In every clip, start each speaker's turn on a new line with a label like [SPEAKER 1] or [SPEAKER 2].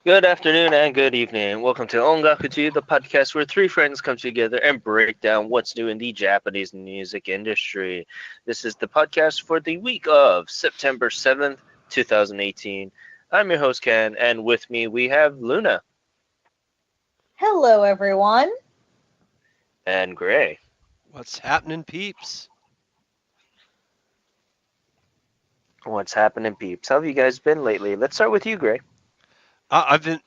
[SPEAKER 1] Good afternoon and good evening. Welcome to Ongakuji, the podcast where three friends come together and break down what's new in the Japanese music industry. This is the podcast for the week of September 7th, 2018. I'm your host, Ken, and with me we have Luna
[SPEAKER 2] Hello, everyone.
[SPEAKER 1] and Gray.
[SPEAKER 3] What's happening, peeps?
[SPEAKER 1] What's happening, peeps? How have you guys been lately? Let's start with you, Gray.
[SPEAKER 3] I've been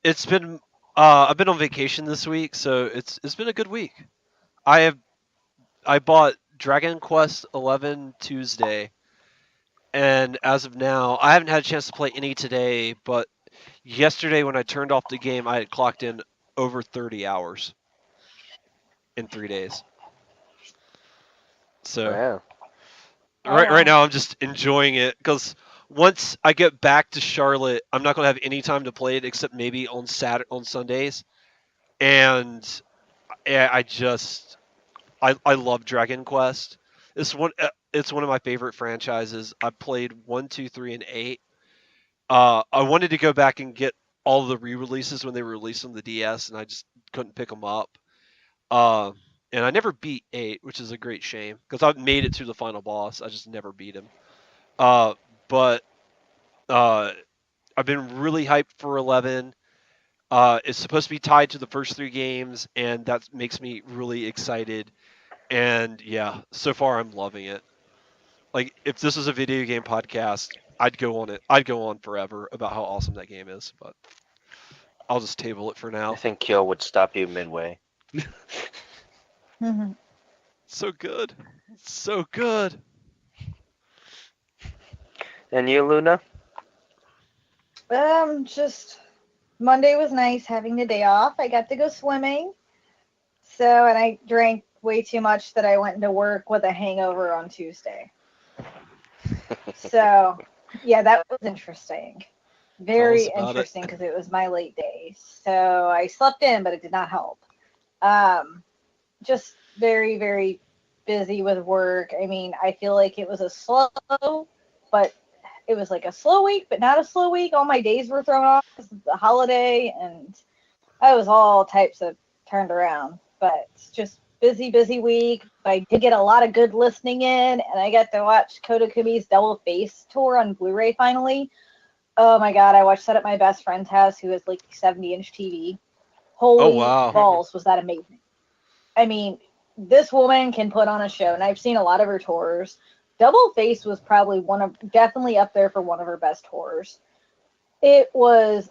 [SPEAKER 3] it's been I've been on vacation this week, so it's been a good week. I have I bought Dragon Quest 11 Tuesday, and as of now, I haven't had a chance to play any today. But yesterday, when I turned off the game, I had clocked in over 30 hours in 3 days. So
[SPEAKER 1] Wow.
[SPEAKER 2] Oh,
[SPEAKER 3] right
[SPEAKER 2] wow.
[SPEAKER 3] now, I'm just enjoying it because once I get back to Charlotte, I'm not gonna have any time to play it except maybe on Sundays. And yeah, I love Dragon Quest. It's one of my favorite franchises. I played 1, 2, 3, and 8. I wanted to go back and get all the re-releases when they were released on the DS, and I just couldn't pick them up. Uh, and I never beat 8, which is a great shame because I made it to the final boss. I just never beat him. But uh, I've been really hyped for 11. It's supposed to be tied to the first three games, and that makes me really excited. And yeah, so far I'm loving it. Like if this was a video game podcast, I'd go on it. I'd go on forever about how awesome that game is, but I'll just table it for
[SPEAKER 1] I
[SPEAKER 3] now.
[SPEAKER 1] think Kyo would stop you midway.
[SPEAKER 3] So good. It's so good.
[SPEAKER 1] And you, Luna?
[SPEAKER 2] Just Monday was nice having the day off. I got to go swimming. And I drank way too much that I went into work with a hangover on Tuesday. So, yeah, that was interesting.
[SPEAKER 3] Tell us
[SPEAKER 2] Very
[SPEAKER 3] about it.
[SPEAKER 2] interesting because it was my late day. So I slept in, but it did not help. Um, just very, very busy with work. I mean, I feel like it was a slow, but it was like a slow week, but not a slow week. All my days were thrown off because of the holiday, and I was all types of turned around. But it's just busy, busy week. But I did get a lot of good listening in, and I got to watch Kodakumi's Double Face tour on Blu-ray finally. Oh my god, I watched that at my best friend's house who has like 70-inch TV.
[SPEAKER 3] Oh
[SPEAKER 2] Holy
[SPEAKER 3] wow.
[SPEAKER 2] balls, was that amazing. I mean, this woman can put on a show, and I've seen a lot of her tours. Double Face was probably definitely up there for one of her best tours. It was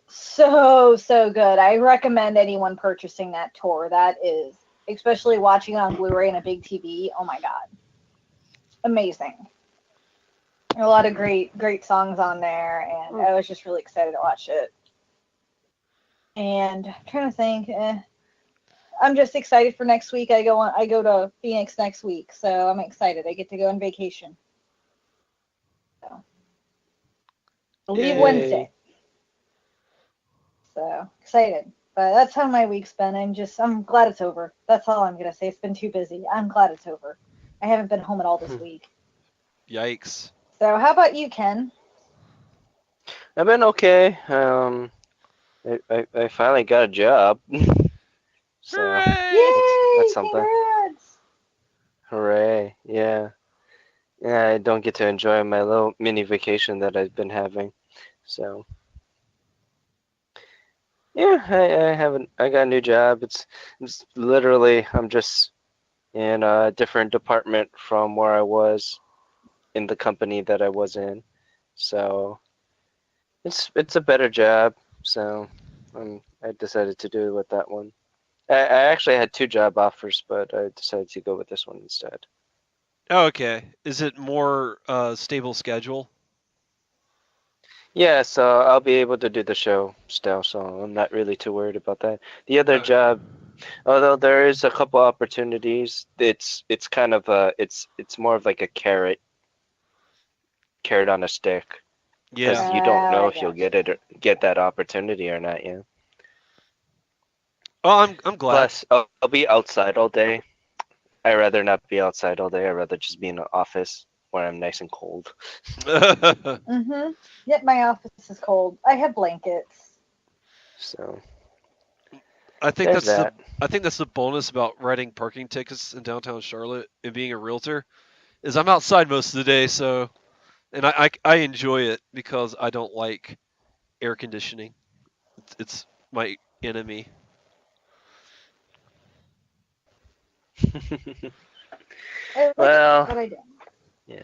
[SPEAKER 2] so, so good. I recommend anyone purchasing that tour. That is, especially watching it on Blu-ray and a big TV. Oh my God. Amazing. A lot of great, great songs on there, and I was just really excited to watch it. And I'm trying to think, I'm just excited for next week. I go to Phoenix next week, so I'm excited. I get to go on vacation. So I leave
[SPEAKER 3] Yay.
[SPEAKER 2] Wednesday.
[SPEAKER 1] Yay.
[SPEAKER 2] So excited. But that's how my week's been. I'm glad it's over. That's all I'm gonna say. It's been too busy. I'm glad it's over. I haven't been home at all this week.
[SPEAKER 3] Yikes.
[SPEAKER 2] So how about you, Ken?
[SPEAKER 1] I've been okay. I finally got a job. So
[SPEAKER 3] Hooray!
[SPEAKER 1] that's
[SPEAKER 2] Yay!
[SPEAKER 1] something.
[SPEAKER 2] Congrats!
[SPEAKER 1] Hooray! Yeah, yeah. I don't get to enjoy my little mini vacation that I've been having. So yeah, I haven't. I got a new job. It's literally I'm just in a different department from where I was in the company that I was in. So it's a better job. So I decided to do it with that one. I actually had two job offers, but I decided to go with this one instead.
[SPEAKER 3] Oh, okay. Is it more stable schedule?
[SPEAKER 1] Yeah, so I'll be able to do the show still, so I'm not really too worried about that. The other
[SPEAKER 3] Okay.
[SPEAKER 1] job, although there is a couple opportunities, it's kind of it's more of like a carrot on a stick,
[SPEAKER 3] Yeah.
[SPEAKER 1] because you don't
[SPEAKER 2] Oh,
[SPEAKER 1] know
[SPEAKER 2] I
[SPEAKER 1] if you'll
[SPEAKER 2] got
[SPEAKER 1] get
[SPEAKER 2] you.
[SPEAKER 1] it or get that opportunity or not. Yeah.
[SPEAKER 3] Oh, I'm glad.
[SPEAKER 1] Plus, I'll be outside all day. I rather not be outside all day. I'd rather just be in the office when I'm nice and cold.
[SPEAKER 2] Mm-hmm. Yep, my office is cold. I have blankets.
[SPEAKER 1] So
[SPEAKER 3] I think
[SPEAKER 1] there's
[SPEAKER 3] that's the
[SPEAKER 1] that.
[SPEAKER 3] I think that's the bonus about writing parking tickets in downtown Charlotte and being a realtor is I'm outside most of the day, so and I enjoy it because I don't like air conditioning. It's my enemy.
[SPEAKER 2] I like it,
[SPEAKER 1] Well,
[SPEAKER 2] but I don't.
[SPEAKER 1] yeah,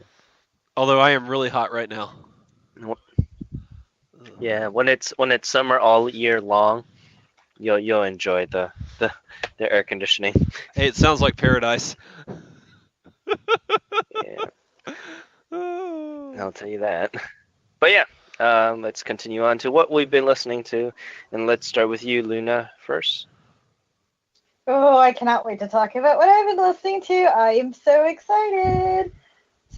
[SPEAKER 3] Although I am really hot right now.
[SPEAKER 1] yeah. When it's summer all year long, you'll enjoy the the air conditioning.
[SPEAKER 3] Hey, it sounds like paradise.
[SPEAKER 1] Yeah, I'll tell you that. But yeah, let's continue on to what we've been listening to, and let's start with you, Luna, first.
[SPEAKER 2] Oh, I cannot wait to talk about what I've been listening to. I am so excited.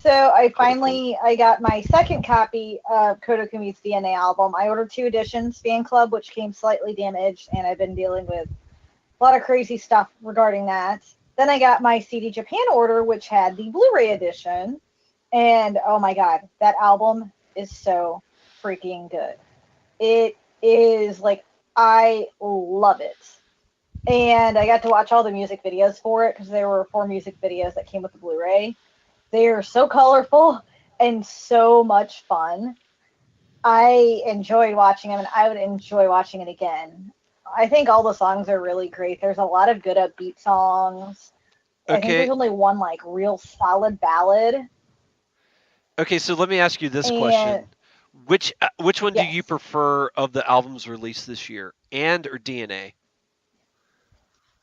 [SPEAKER 2] So
[SPEAKER 1] Kodoku.
[SPEAKER 2] I got my second copy of Kodoku Meets DNA album. I ordered 2 editions, Fan Club, which came slightly damaged, and I've been dealing with a lot of crazy stuff regarding that. Then I got my CD Japan order, which had the Blu-ray edition, and oh my god, that album is so freaking good. It is like I love it. And I got to watch all the music videos for it because there were 4 music videos that came with the Blu-ray. They are so colorful and so much fun. I enjoyed watching them, and I would enjoy watching it again. I think all the songs are really great. There's a lot of good upbeat songs. I think
[SPEAKER 3] Okay,
[SPEAKER 2] there's only one like real solid ballad.
[SPEAKER 3] okay. So let me ask you this
[SPEAKER 2] And
[SPEAKER 3] question: which one do you
[SPEAKER 2] yes,
[SPEAKER 3] prefer of the albums released this year, and or DNA?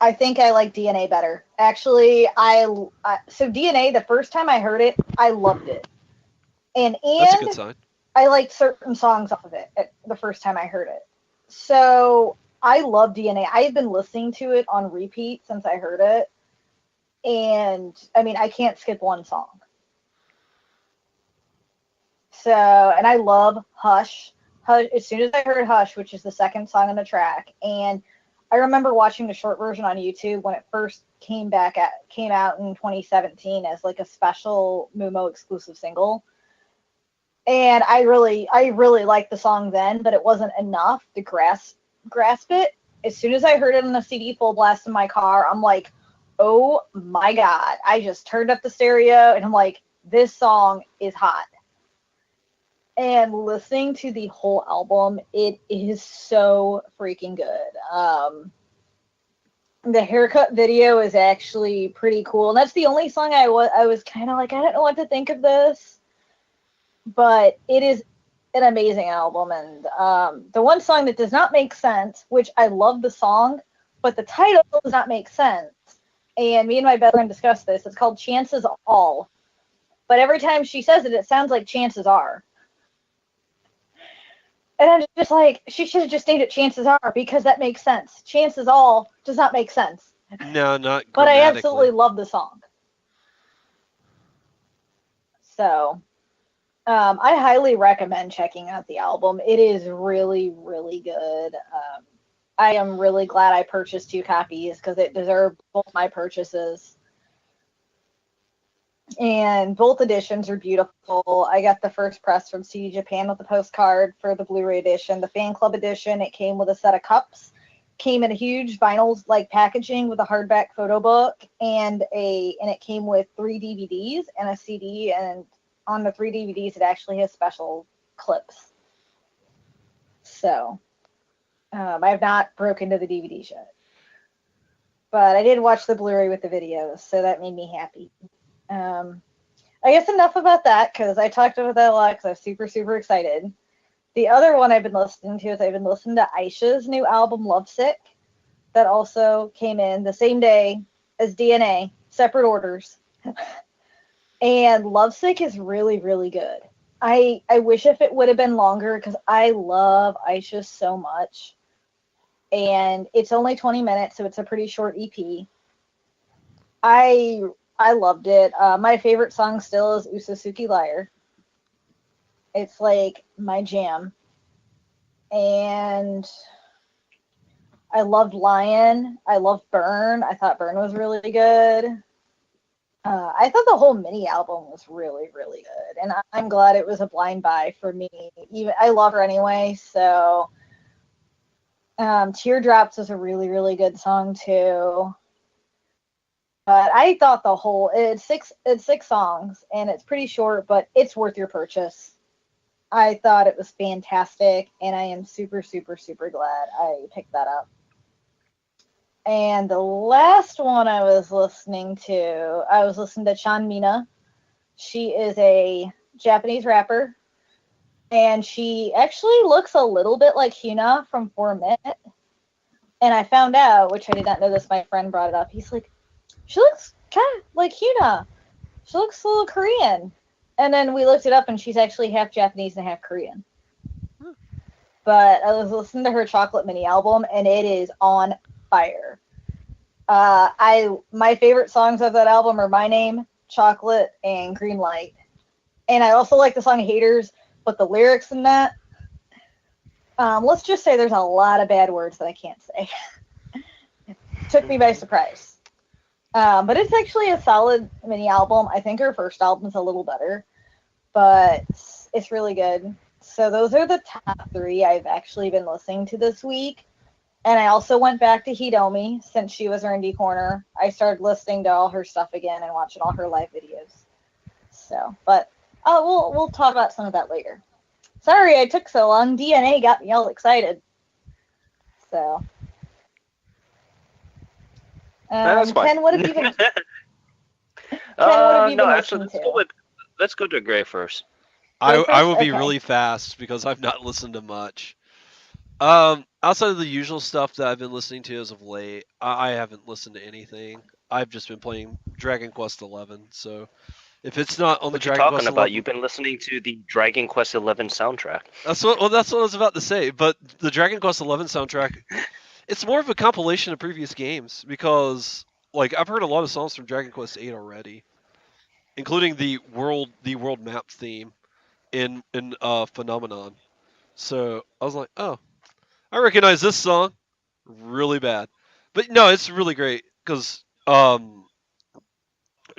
[SPEAKER 2] I think I like DNA better. Actually, so DNA the first time I heard it, I loved it, and
[SPEAKER 3] That's a good
[SPEAKER 2] and
[SPEAKER 3] sign.
[SPEAKER 2] I liked certain songs off of it the first time I heard it. So I love DNA. I have been listening to it on repeat since I heard it, and I mean I can't skip one song. So and I love Hush. Hush. As soon as I heard Hush, which is the second song on the track, and I remember watching the short version on YouTube when it first came out in 2017 as like a special Mumo exclusive single. And I really liked the song then, but it wasn't enough to grasp it. As soon as I heard it on the CD full blast in my car, I'm like, oh my god! I just turned up the stereo and I'm like, this song is hot. And listening to the whole album, it is so freaking good. The haircut video is actually pretty cool, and that's the only song I was kind of like, I don't know what to think of this, but it is an amazing album. And the one song that does not make sense, which I love the song, but the title does not make sense. And me and my best friend discussed this. It's called Chances All. But every time she says it, it sounds like Chances Are. And I'm just like, she should have just named it Chances Are because that makes sense. Chances All does not make sense.
[SPEAKER 3] No, not
[SPEAKER 2] But I absolutely
[SPEAKER 3] grammatically.
[SPEAKER 2] love the song. So I highly recommend checking out the album. It is really, really good. I am really glad I purchased 2 copies because it deserved both my purchases. And both editions are beautiful. I got the first press from CD Japan with a postcard for the Blu-ray edition. The Fan Club edition, it came with a set of cups. Came in a huge vinyl like packaging with a hardback photo book, and it came with 3 DVDs and a CD. And on the 3 DVDs, it actually has special clips. So I have not broken into the DVDs yet, but I did watch the Blu-ray with the videos, so that made me happy. Um, I guess enough about that because I talked about that a lot because I'm super, super excited. The other one I've been listening to is I've been listening to Aisha's new album, Lovesick, that also came in the same day as DNA, separate orders. And Lovesick is really, really good. I wish if it would have been longer because I love Aisha so much. And it's only 20 minutes, so it's a pretty short EP. I I loved it. My favorite song still is Usasuki Liar. It's like my jam. And I loved Lion. I loved Burn. I thought Burn was really good. I thought the whole mini album was really, really good, and I'm glad it was a blind buy for me. Even I love her anyway, so Teardrops was a really, really good song too. But I thought the whole it's six songs and it's pretty short, but it's worth your purchase. I thought it was fantastic, and I am super, super, super glad I picked that up. And the last one I was listening to Chanmina. She is a Japanese rapper, and she actually looks a little bit like Hina from 4 Minute. And I found out, which I did not know this, my friend brought it up. He's like, she looks kind of like Hina. She looks a little Korean. And then we looked it up, and she's actually half Japanese and half Korean. But I was listening to her Chocolate mini album, and it is on fire. My favorite songs of that album are My Name, Chocolate, and Green Light. And I also like the song Haters, but the lyrics in that, let's just say there's a lot of bad words that I can't say. Took me by surprise. But it's actually a solid mini album. I think her first album's a little better, but it's really good. So those are the top three I've actually been listening to this week. And I also went back to Hitomi since she was our indie corner. I started listening to all her stuff again and watching all her live videos. So, but we'll talk about some of that later. Sorry I took so long. DNA got me all excited. So,
[SPEAKER 1] That's fine.
[SPEAKER 2] Ken, what have you been? Ken, what have you
[SPEAKER 1] No,
[SPEAKER 2] been
[SPEAKER 1] actually,
[SPEAKER 2] listening to?
[SPEAKER 1] let's go to Gray first.
[SPEAKER 3] I will be
[SPEAKER 2] Okay.
[SPEAKER 3] really fast because I've not listened to much. Outside of the usual stuff that I've been listening to as of late, I haven't listened to anything. I've just been playing Dragon Quest 11. So if it's not on the
[SPEAKER 1] What you
[SPEAKER 3] Dragon
[SPEAKER 1] talking
[SPEAKER 3] Quest
[SPEAKER 1] about?
[SPEAKER 3] 11,
[SPEAKER 1] You've been listening to the Dragon Quest 11 soundtrack.
[SPEAKER 3] that's what I was about to say. But the Dragon Quest 11 soundtrack, it's more of a compilation of previous games because like I've heard a lot of songs from Dragon Quest 8 already, including the world map theme in Phenomenon. So I was like, oh, I recognize this song really bad, but no, it's really great because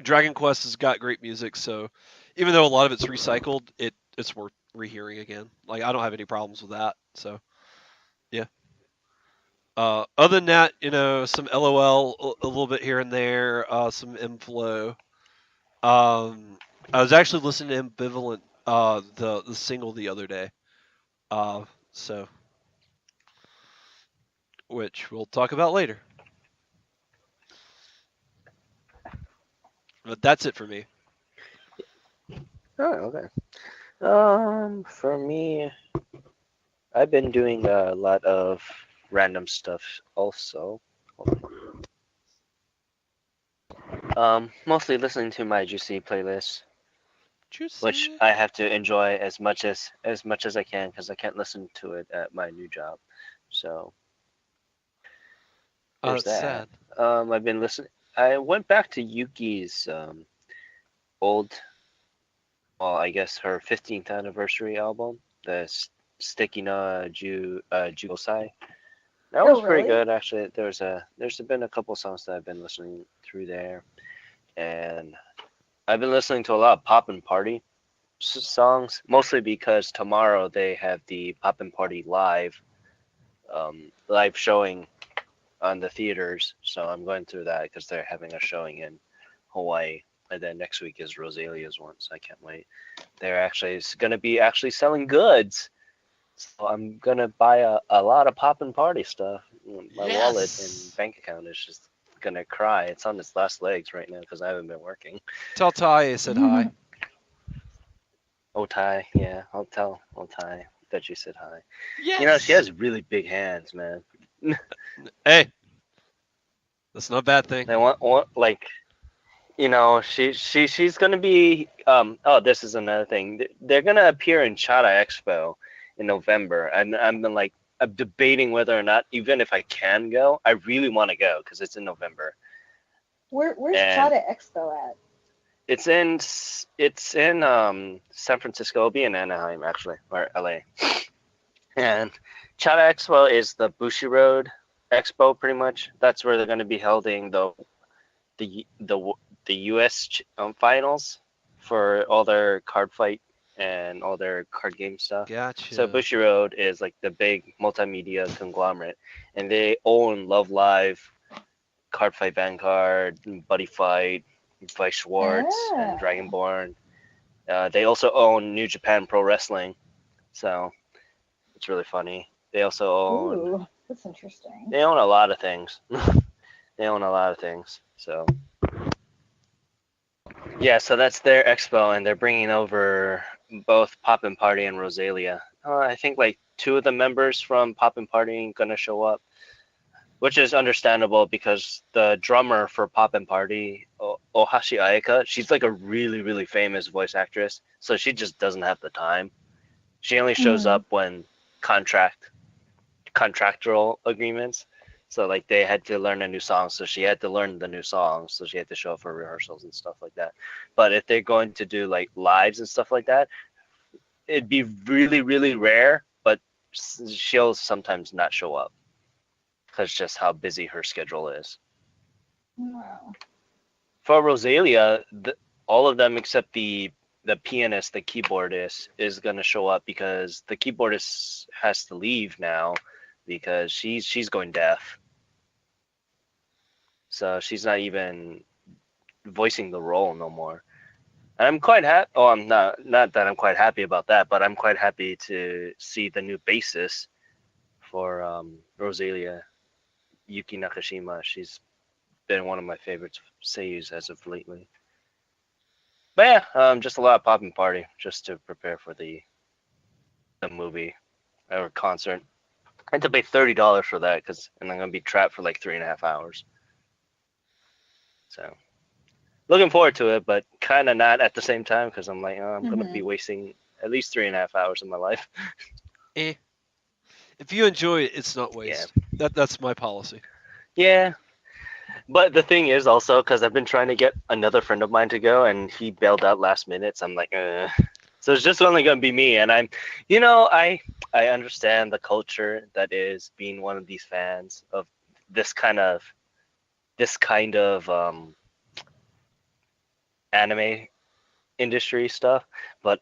[SPEAKER 3] Dragon Quest has got great music. So even though a lot of it's recycled, it's worth rehearing again. Like I don't have any problems with that. So yeah. Other than that, some LOL a little bit here and there, some inflow. I was actually listening to Ambivalent, the single the other day. So which we'll talk about later. But that's it for me.
[SPEAKER 1] Oh, okay. For me, I've been doing a lot of random stuff also. Mostly listening to my Juicy playlist, which
[SPEAKER 3] Juicy.
[SPEAKER 1] I have to enjoy as much as I can because I can't listen to it at my new job. So
[SPEAKER 3] Oh,
[SPEAKER 1] there's
[SPEAKER 3] that's
[SPEAKER 1] that.
[SPEAKER 3] sad.
[SPEAKER 1] I've been listening. I went back to Yuki's old, well, I guess her 15th anniversary album, the Sticky na Jugosai. That was
[SPEAKER 2] Oh,
[SPEAKER 1] pretty
[SPEAKER 2] really?
[SPEAKER 1] good actually. There's been a couple songs that I've been listening through there, and I've been listening to a lot of pop and party songs, mostly because tomorrow they have the pop and party live showing on the theaters. So I'm going through that because they're having a showing in Hawaii, and then next week is Rosalia's one, so I can't wait. They're actually going to be actually selling goods. So I'm gonna buy a lot of pop and party stuff. My wallet and
[SPEAKER 3] Yes.
[SPEAKER 1] bank account is just gonna cry. It's on its last legs right now because I haven't been working.
[SPEAKER 3] Tell Ty I said hi.
[SPEAKER 1] Otai, yeah, I'll tell Otai that you said hi. She
[SPEAKER 3] Yes.
[SPEAKER 1] has really big hands, man.
[SPEAKER 3] Hey, that's not a bad thing.
[SPEAKER 1] They want like she's gonna be oh, this is another thing. They're gonna appear in Chata Expo in November, and I'm debating whether or not, even if I can go, I really want to go because it's in November.
[SPEAKER 2] Where's
[SPEAKER 1] And
[SPEAKER 2] Chata Expo at?
[SPEAKER 1] it's in San Francisco. It'll be in Anaheim actually, or LA. And Chata Expo is the Bushi Road Expo, pretty much. That's where they're going to be holding the the U.S. Finals for all their card fight and all their card game stuff. So
[SPEAKER 3] Gotcha.
[SPEAKER 1] Bushiroad is like the big multimedia conglomerate, and they own Love Live, Card Fight Vanguard, Buddy Fight, Vice Schwartz, and
[SPEAKER 2] Oh.
[SPEAKER 1] Dragonborn. They also own New Japan Pro Wrestling, so it's really funny. They also own
[SPEAKER 2] Ooh, that's interesting.
[SPEAKER 1] they own a lot of things. They own a lot of things. So yeah, so that's their expo, and they're bringing over both Poppin' Party and Rosalia. I think like two of the members from Poppin' Party ain't gonna show up, which is understandable because the drummer for Poppin' Party, Ohashi Ayaka, she's like a really, really famous voice actress, so she just doesn't have the time. She only shows
[SPEAKER 2] Mhm.
[SPEAKER 1] up when contractual agreements. So like they had to learn a new song, so she had to learn the new song, so she had to show up for rehearsals and stuff like that. But if they're going to do like lives and stuff like that, it'd be really, really rare. But she'll sometimes not show up because just how busy her schedule is.
[SPEAKER 2] Wow.
[SPEAKER 1] For Rosalia, all of them except the pianist, the keyboardist, is gonna show up because the keyboardist has to leave now because she's going deaf. So she's not even voicing the role no more. And I'm quite happy. Oh, I'm not that I'm quite happy about that, but I'm quite happy to see the new bassist for Rosalia, Yuki Nakashima. She's been one of my favorite seiyus as of lately. But yeah, just a lot of popping party just to prepare for the movie or concert. I had to pay $30 for that and I'm gonna be trapped for like 3.5 hours. So looking forward to it, but kind of not at the same time because I'm like, oh, I'm gonna be
[SPEAKER 2] Mhm.
[SPEAKER 1] wasting at least 3.5 hours of my life.
[SPEAKER 3] Eh. If you enjoy it, it's not
[SPEAKER 1] Yeah,
[SPEAKER 3] waste. That's my policy.
[SPEAKER 1] yeah. But the thing is also because I've been trying to get another friend of mine to go, and he bailed out last minute. So I'm like, so it's just only gonna be me, and I understand the culture that is being one of these fans of this kind of this kind of anime industry stuff, but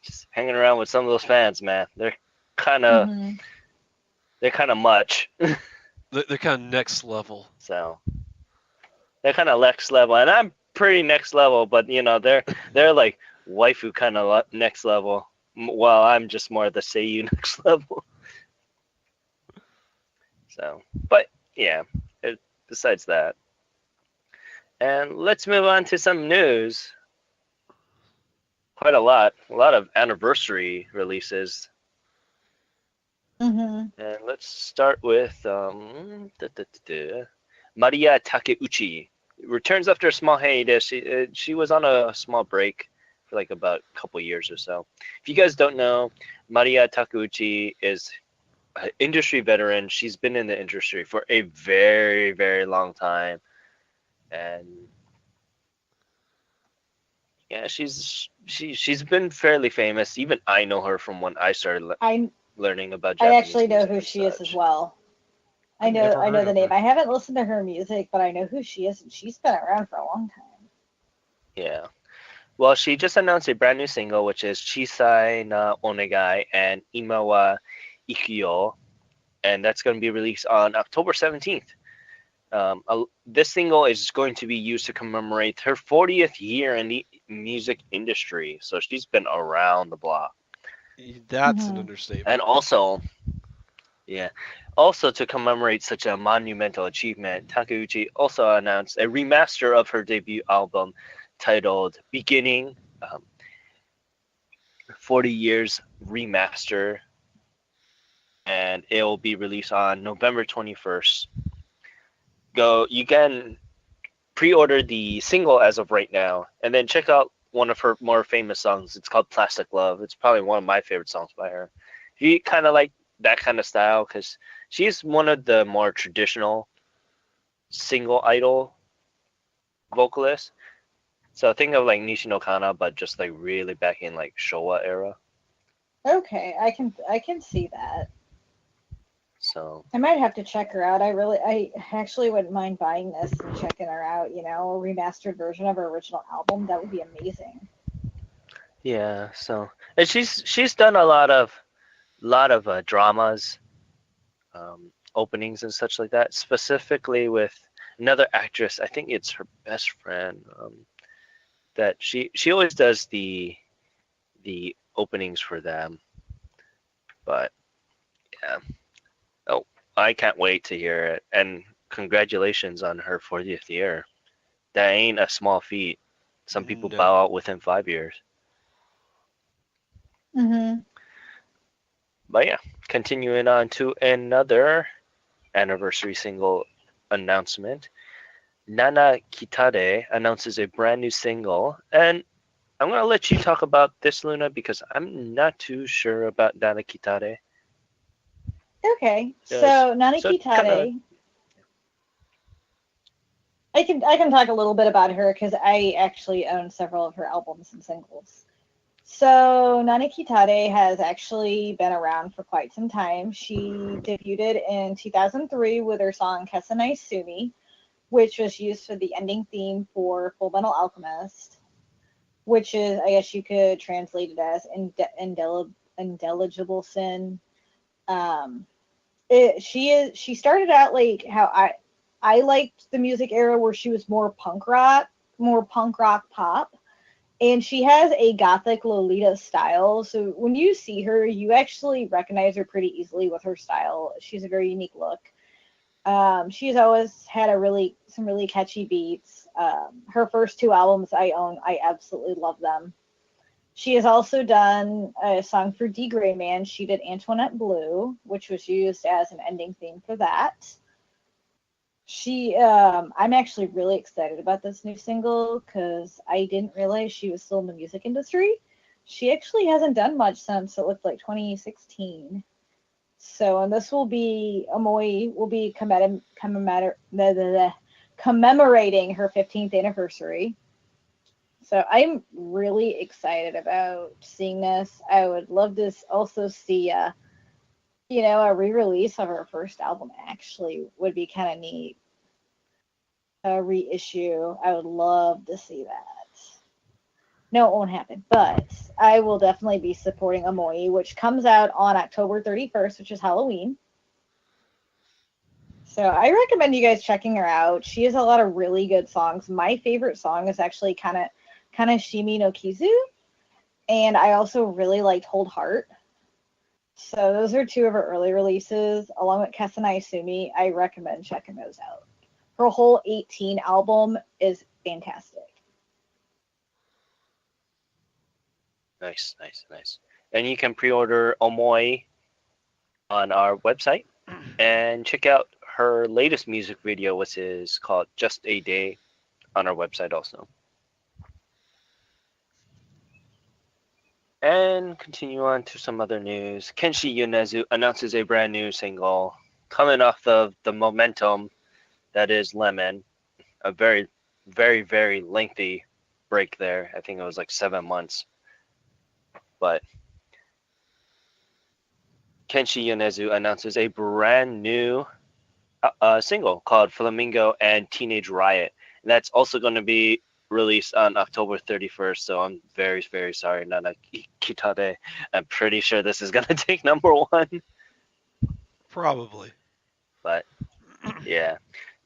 [SPEAKER 1] just hanging around with some of those fans, man, kind of
[SPEAKER 2] Mhm.
[SPEAKER 1] they're kind of much.
[SPEAKER 3] They're kind of next level.
[SPEAKER 1] So they're kind of next level, and I'm pretty next level, but they're like waifu kind of next level, while I'm just more the Seiyu next level. So, but yeah, besides that, and let's move on to some news. Quite a lot of anniversary releases.
[SPEAKER 2] Mhm.
[SPEAKER 1] And let's start with Maria Takeuchi returns after a small hiatus. She was on a small break for like about a couple years or so. If you guys don't know, Maria Takeuchi is an industry veteran. She's been in the industry for a very, very long time, and yeah, she's been fairly famous. Even I know her from when I started
[SPEAKER 2] I
[SPEAKER 1] learning about
[SPEAKER 2] I
[SPEAKER 1] Japanese
[SPEAKER 2] actually know
[SPEAKER 1] music
[SPEAKER 2] who
[SPEAKER 1] and
[SPEAKER 2] she is as
[SPEAKER 1] such.
[SPEAKER 2] well. I
[SPEAKER 3] I've
[SPEAKER 2] know
[SPEAKER 3] never
[SPEAKER 2] I know
[SPEAKER 3] heard
[SPEAKER 2] the
[SPEAKER 3] of
[SPEAKER 2] name.
[SPEAKER 3] her.
[SPEAKER 2] I haven't listened to her music, but I know who she is, and she's been around for a long time.
[SPEAKER 1] Yeah. Well, she just announced a brand new single, which is Chisai na Onegai and Ima wa Ikiyo, and that's going to be released on October 17th. This single is going to be used to commemorate her 40th year in the music industry, so she's been around the block.
[SPEAKER 3] That's an
[SPEAKER 2] Mhm.
[SPEAKER 1] And
[SPEAKER 3] understatement.
[SPEAKER 1] also, yeah, also to commemorate such a monumental achievement, Takeuchi also announced a remaster of her debut album titled Beginning. 40 Years Remaster, and it will be released on November 21st. You can pre-order the single as of right now, and then check out one of her more famous songs. It's called Plastic Love. It's probably one of my favorite songs by her. If you kind of like that kind of style, because she's one of the more traditional single idol vocalists. So think of like Nishino Kana, but just like really back in like Showa era.
[SPEAKER 2] Okay, I can see that.
[SPEAKER 1] So
[SPEAKER 2] I might have to check her out. I actually wouldn't mind buying this and checking her out. You know, a remastered version of her original album. That would be amazing.
[SPEAKER 1] yeah, so and she's done a lot of dramas, openings and such like that. Specifically with another actress, I think it's her best friend. That she always does the openings for them. But yeah, oh, I can't wait to hear it. And congratulations on her 40th year. That ain't a small feat. Some people
[SPEAKER 3] No.
[SPEAKER 1] bow out within 5 years.
[SPEAKER 2] Mhm.
[SPEAKER 1] But yeah, continuing on to another anniversary single announcement. Nana Kitade announces a brand new single, and I'm gonna let you talk about this, Luna, because I'm not too sure about Nana Kitade.
[SPEAKER 2] Okay,
[SPEAKER 1] Yes.
[SPEAKER 2] so Nani
[SPEAKER 1] So kind of
[SPEAKER 2] Kitade, I can talk a little bit about her because I actually own several of her albums and singles. So Nani Kitade has actually been around for quite some time. She debuted in 2003 with her song Kesanai Sumi, which was used for the ending theme for Full Metal Alchemist, which is, I guess you could translate it as indeligible sin. Um, she started out like how I liked the music era where she was more punk rock pop, and she has a gothic Lolita style. So when you see her, you actually recognize her pretty easily with her style. She's a very unique look. She's always had some really catchy beats. Her first two albums I own, I absolutely love them. She has also done a song for D. Gray Man. She did Antoinette Blue, which was used as an ending theme for that. I'm actually really excited about this new single because I didn't realize she was still in the music industry. She actually hasn't done much since it looked like 2016. So, and this will be Amoy will be commemorating her 15th anniversary. So I'm really excited about seeing this. I would love to also see a re-release of her first album actually would be kind of neat. A reissue. I would love to see that. No, it won't happen, but I will definitely be supporting Amoy, which comes out on October 31st, which is Halloween. So I recommend you guys checking her out. She has a lot of really good songs. My favorite song is actually kind of Shimi no Kizu, and I also really liked Hold Heart. So those are two of her early releases, along with Kesanai Sumi. I recommend checking those out. Her whole 18 album is fantastic.
[SPEAKER 1] nice, nice, nice. And you can pre-order Omoi on our website and check out her latest music video, which is called Just a Day, on our website also. And continue on to some other news. Kenshi Yonezu announces a brand new single coming off of the momentum that is Lemon. A very, very, very lengthy break there. I think it was like 7 months. But Kenshi Yonezu announces a brand new single called Flamingo and Teenage Riot. And that's also going to be released on October 31st. So I'm very, very sorry, Nana Kitade. I'm pretty sure this is going to take number one.
[SPEAKER 3] Probably.
[SPEAKER 1] But yeah,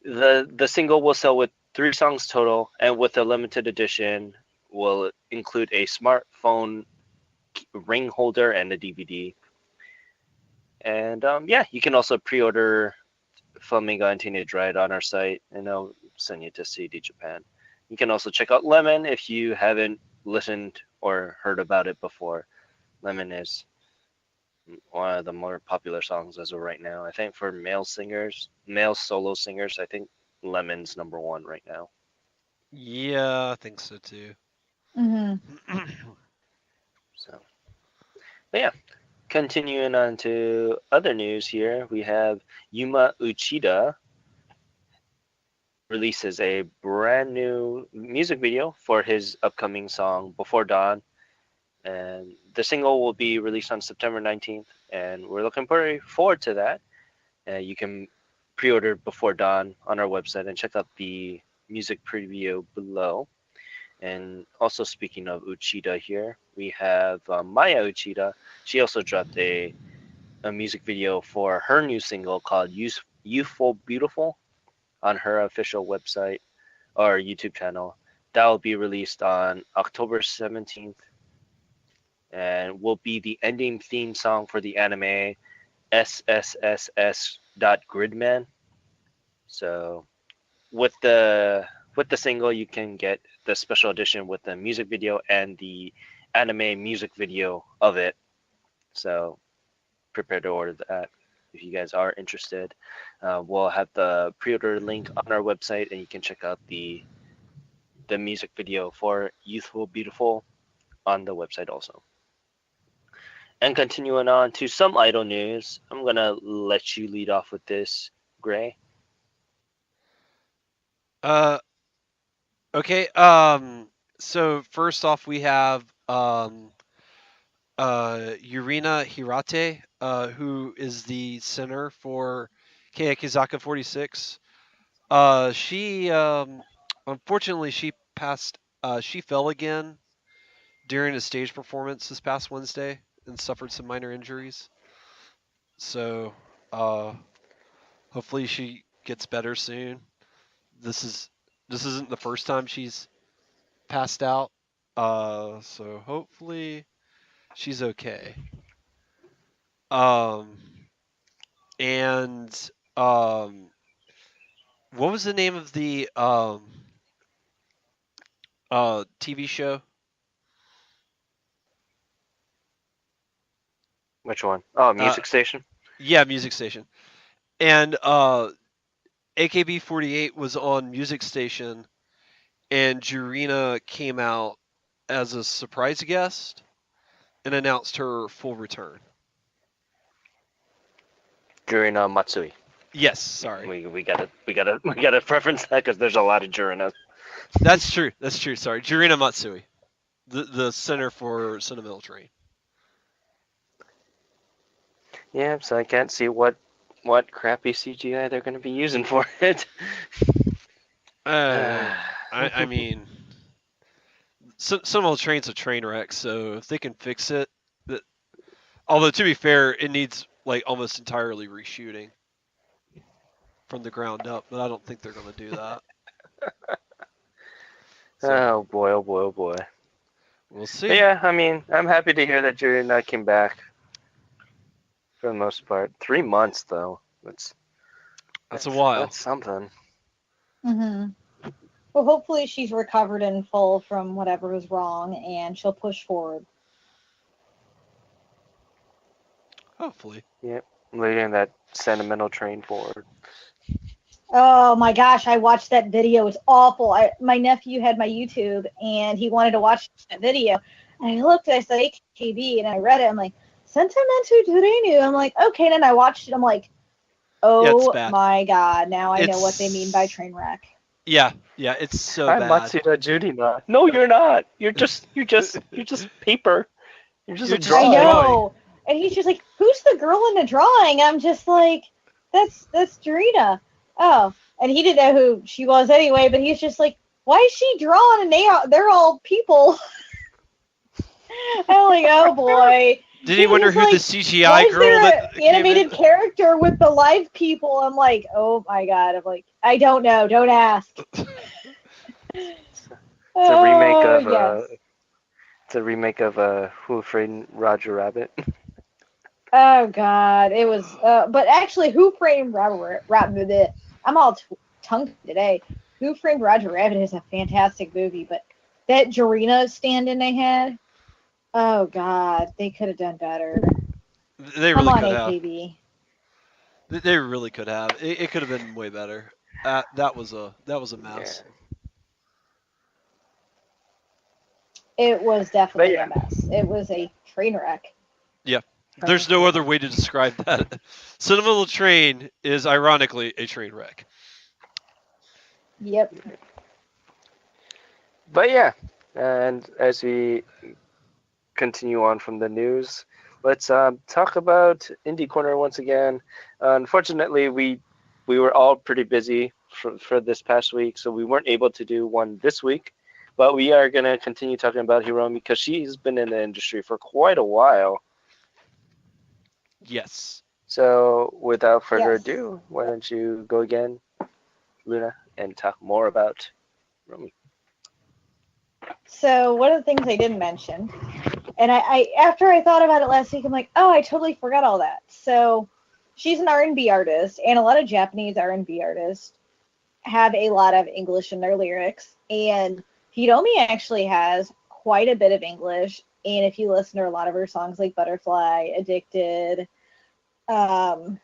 [SPEAKER 1] the single will sell with 3 songs total, and with a limited edition, will include a smartphone ring holder and a DVD. And yeah, you can also pre-order Flamingo and Teenage Riot on our site, and I'll send you to CD Japan. You can also check out Lemon if you haven't listened or heard about it before. Lemon is one of the more popular songs as of right now. I think for male singers, male solo singers, I think Lemon's number one right now.
[SPEAKER 3] Yeah, I think so too.
[SPEAKER 2] Hmm.
[SPEAKER 1] So, but yeah, continuing on to other news here, we have Yuma Uchida releases a brand new music video for his upcoming song Before Dawn, and the single will be released on September 19th, and we're looking pretty forward to that. You can pre-order before dawn on our website and check out the music preview below. And also speaking of Uchida here, we have Maya Uchida. She also dropped a music video for her new single called Youthful Beautiful on her official website or YouTube channel. That will be released on October 17th and will be the ending theme song for the anime SSSS. So with the single, you can get the special edition with the music video and the anime music video of it. So prepare to order that if you guys are interested. We'll have the pre-order link on our website, and you can check out the music video for Youthful Beautiful on the website also. And continuing on to some idol news, I'm gonna let you lead off with this, Gray.
[SPEAKER 3] Uh, okay. So first off, we have Yurina Hirate, who is the center for Keikizaka 46. She unfortunately she passed. She fell again during a stage performance this past Wednesday and suffered some minor injuries. So, uh, hopefully she gets better soon. This is this isn't the first time she's passed out. So hopefully she's okay. Um, and what was the name of the TV show?
[SPEAKER 1] Which one? Oh,
[SPEAKER 3] Uh,
[SPEAKER 1] Music Station.
[SPEAKER 3] yeah, Music Station. And AKB48 was on Music Station, and Jurina came out as a surprise guest and announced her full return.
[SPEAKER 1] Jurina Matsui.
[SPEAKER 3] Yes, sorry.
[SPEAKER 1] We gotta preference that because there's a lot of Jurinas.
[SPEAKER 3] That's true. That's true. Sorry. Jurina Matsui, the center for Sentimental Train.
[SPEAKER 1] Yeah, so I can't see what crappy CGI they're gonna be using for it.
[SPEAKER 3] Uh, I mean, Sentimental Train's a train wreck, so if they can fix it, that although to be fair, it needs like almost entirely reshooting from the ground up, but I don't think they're going to do that. So
[SPEAKER 1] Oh boy, oh boy, oh boy.
[SPEAKER 3] we'll
[SPEAKER 1] But
[SPEAKER 3] see.
[SPEAKER 1] yeah, I mean, I'm happy to hear that Jurina came back for the most part. 3 months though. That's
[SPEAKER 3] That's a
[SPEAKER 1] that's
[SPEAKER 3] while.
[SPEAKER 1] something.
[SPEAKER 2] Hmm. Well, hopefully she's recovered in full from whatever was wrong, and she'll push forward.
[SPEAKER 3] Hopefully.
[SPEAKER 1] Yep, leading that sentimental train forward.
[SPEAKER 2] Oh my gosh, I watched that video. It's awful. My nephew had my YouTube, and he wanted to watch that video. And I looked, I said AKB, and I read it. I'm like, Sentimental Turenu. I'm like, okay. And then I watched it. I'm like,
[SPEAKER 3] Yeah, it's
[SPEAKER 2] oh
[SPEAKER 3] bad.
[SPEAKER 2] my god, now I know what they mean by
[SPEAKER 3] It's
[SPEAKER 2] train wreck.
[SPEAKER 3] yeah, it's so
[SPEAKER 1] I'm
[SPEAKER 3] bad.
[SPEAKER 1] Matsuda Jurina. No, you're not. You're just paper. You're just a
[SPEAKER 3] You're just
[SPEAKER 2] I
[SPEAKER 1] drawing.
[SPEAKER 3] drawing.
[SPEAKER 2] know. And he's just like, who's the girl in the drawing? I'm just like, that's Jurina. Oh, and he didn't know who she was anyway, but he's just like, why is she drawn and they're all people? I'm like, oh boy.
[SPEAKER 3] Did he wonder
[SPEAKER 2] He's
[SPEAKER 3] who the
[SPEAKER 2] like, why
[SPEAKER 3] CGI
[SPEAKER 2] is
[SPEAKER 3] girl
[SPEAKER 2] there
[SPEAKER 3] that
[SPEAKER 2] an
[SPEAKER 3] came in?
[SPEAKER 2] animated character with the live people? I'm like, oh my god. I'm like, I don't know. Don't ask.
[SPEAKER 1] It's a remake
[SPEAKER 2] Oh
[SPEAKER 1] of
[SPEAKER 2] yes.
[SPEAKER 1] Who Framed Roger Rabbit.
[SPEAKER 2] Oh God, it was. But actually, Who Framed Roger Rabbit? I'm all tongue today. Who Framed Roger Rabbit is a fantastic movie, but that Jurina stand-in they had. Oh God, they could have done better.
[SPEAKER 3] They
[SPEAKER 2] Come
[SPEAKER 3] really
[SPEAKER 2] on,
[SPEAKER 3] could have.
[SPEAKER 2] AKB.
[SPEAKER 3] They really could have. It could have been way better. That was a
[SPEAKER 1] Yeah,
[SPEAKER 3] mess.
[SPEAKER 2] It was
[SPEAKER 1] but
[SPEAKER 2] definitely
[SPEAKER 1] yeah,
[SPEAKER 2] a mess. It was a train wreck.
[SPEAKER 3] Yeah. There's no other way to describe that. Sentimental Train is ironically a train wreck.
[SPEAKER 2] Yep.
[SPEAKER 1] but yeah, and as we continue on from the news, let's talk about Indie Corner once again. Unfortunately, we were all pretty busy for this past week, so we weren't able to do one this week. But we are gonna continue talking about Hiromi because she's been in the industry for quite a while.
[SPEAKER 3] Yes.
[SPEAKER 1] So without further
[SPEAKER 2] Yes.
[SPEAKER 1] ado, why don't you go again, Luna, and talk more about Hiromi?
[SPEAKER 2] So one of the things I didn't mention, and I after I thought about it last week, I'm like, oh, I totally forgot all that. So she's an R&B artist, and a lot of Japanese R&B artists have a lot of English in their lyrics, and Hiromi actually has quite a bit of English. And if you listen to a lot of her songs like Butterfly, Addicted, um,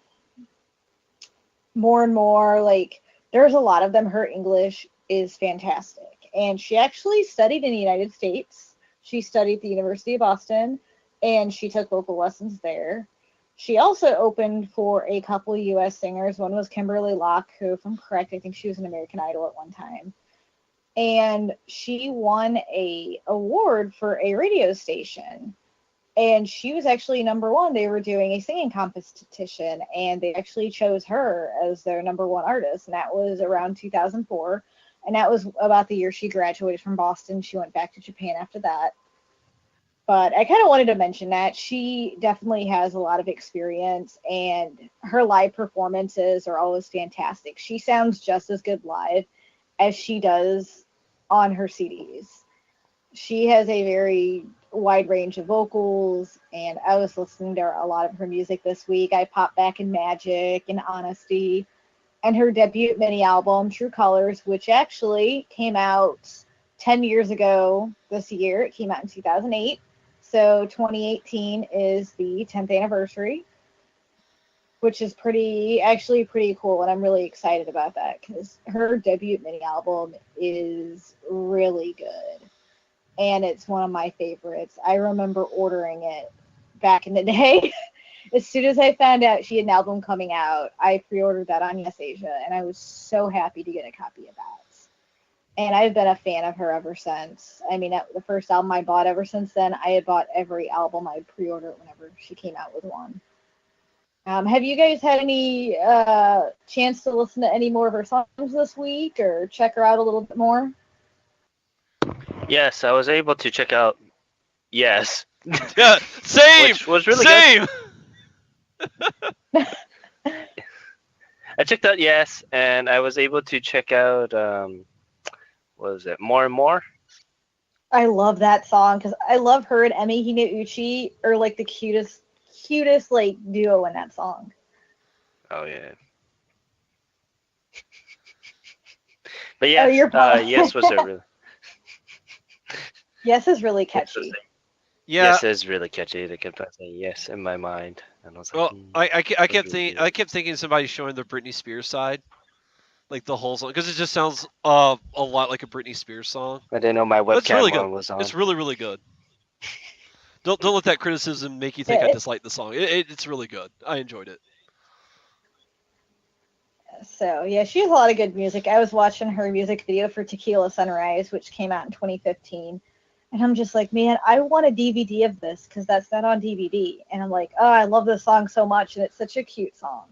[SPEAKER 2] More and More, like there's a lot of them. Her English is fantastic. And she actually studied in the United States. She studied at the University of Boston, and she took vocal lessons there. She also opened for a couple U.S. singers. One was Kimberly Locke, who, if I'm correct, I think she was an American Idol at one time. And she won a award for a radio station. And she was actually number one. They were doing a singing competition, and they actually chose her as their number one artist. And that was around 2004. And that was about the year she graduated from Boston. She went back to Japan after that. But I kind of wanted to mention that she definitely has a lot of experience, and her live performances are always fantastic. She sounds just as good live as she does on her CDs. She has a very wide range of vocals, and I was listening to a lot of her music this week. I popped back in Magic and Honesty, and her debut mini album, True Colors, which actually came out 10 years ago this year. It came out in 2008. So 2018 is the 10th anniversary, which is actually pretty cool, and I'm really excited about that because her debut mini album is really good, and it's one of my favorites. I remember ordering it back in the day. As soon as I found out she had an album coming out, I pre-ordered that on Yes Asia, and I was so happy to get a copy of that. And I've been a fan of her ever since. I mean, the first album I bought ever since then, I had bought every album I pre-ordered whenever she came out with one. Have you guys had any chance to listen to any more of her songs this week or check her out a little bit more?
[SPEAKER 1] Yes, I was able to check out Yes,
[SPEAKER 3] Yeah. Same.
[SPEAKER 1] which was really
[SPEAKER 3] Same.
[SPEAKER 1] good. I checked out Yes, and I was able to check out what was it, More and More?
[SPEAKER 2] I love that song because I love her and Emi Hineuchi are like the cutest like duo in that song.
[SPEAKER 1] Oh yeah. But
[SPEAKER 2] Oh,
[SPEAKER 1] yes,
[SPEAKER 2] you're
[SPEAKER 1] Yes was a really
[SPEAKER 2] Yes is really
[SPEAKER 1] Yes was
[SPEAKER 2] catchy.
[SPEAKER 3] Yeah.
[SPEAKER 1] Yes is really catchy. They kept on saying yes in my mind, and I was like,
[SPEAKER 3] Well, I kept
[SPEAKER 1] really
[SPEAKER 3] thinking
[SPEAKER 1] good.
[SPEAKER 3] I kept thinking somebody showing the Britney Spears side, like the whole song, because it just sounds a lot like a Britney Spears song.
[SPEAKER 1] I didn't know my
[SPEAKER 3] But it's really
[SPEAKER 1] webcam
[SPEAKER 3] good.
[SPEAKER 1] on was on.
[SPEAKER 3] It's really good. Don't let that criticism make you think I
[SPEAKER 2] It,
[SPEAKER 3] dislike the song. It's really good. I enjoyed it.
[SPEAKER 2] So yeah, she has a lot of good music. I was watching her music video for Tequila Sunrise, which came out in 2015, and I'm just like, man, I want a DVD of this because that's not on DVD. And I'm like, oh, I love this song so much, and it's such a cute song.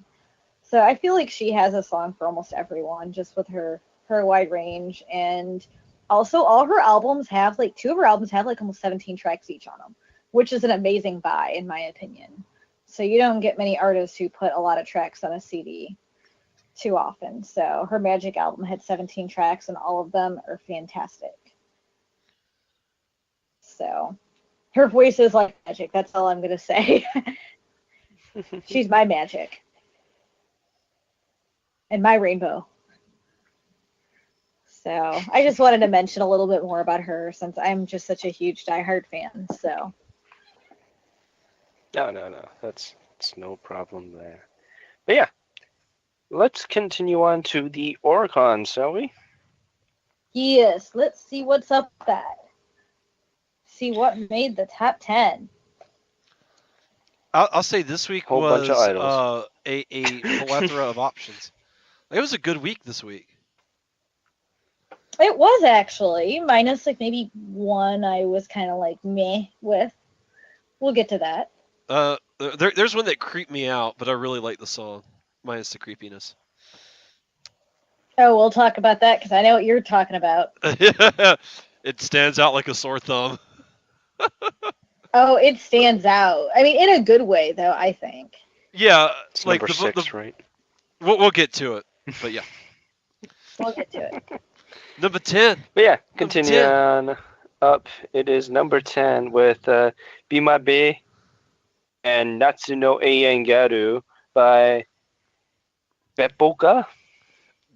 [SPEAKER 2] So I feel like she has a song for almost everyone, just with her wide range, and also all her albums have like two of her albums have like almost 17 tracks each on them, which is an amazing buy in my opinion. So you don't get many artists who put a lot of tracks on a CD too often. So her Magic album had 17 tracks, and all of them are fantastic. So her voice is like magic. That's all I'm gonna say. She's my magic and my rainbow. So I just wanted to mention a little bit more about her since I'm just such a huge diehard fan. So
[SPEAKER 1] No. That's no problem there. But yeah, let's continue on to the Oricon, shall we?
[SPEAKER 2] yes, let's see what's up with that. See what made the top 10.
[SPEAKER 3] I'll say this week
[SPEAKER 1] Whole bunch of
[SPEAKER 3] was
[SPEAKER 1] idols.
[SPEAKER 3] a plethora of options. It was a good week this week.
[SPEAKER 2] It was actually, minus like maybe one I was kind of like meh with. We'll get to that.
[SPEAKER 3] There's one that creeped me out, but I really like the song, minus the creepiness.
[SPEAKER 2] Oh, we'll talk about that because I know what you're talking about.
[SPEAKER 3] It stands out like a sore thumb.
[SPEAKER 2] Oh, it stands out. I mean, in a good way, though, I think.
[SPEAKER 3] Yeah,
[SPEAKER 1] It's
[SPEAKER 3] like
[SPEAKER 1] number
[SPEAKER 3] the
[SPEAKER 1] 6, right?
[SPEAKER 3] we'll get to it, but yeah,
[SPEAKER 2] We'll get to it.
[SPEAKER 3] number 10.
[SPEAKER 1] But yeah,
[SPEAKER 3] Number
[SPEAKER 1] continue
[SPEAKER 3] 10.
[SPEAKER 1] on up. It is number 10 with Be My Bae and Natsu no Eiengaru by Beppoka.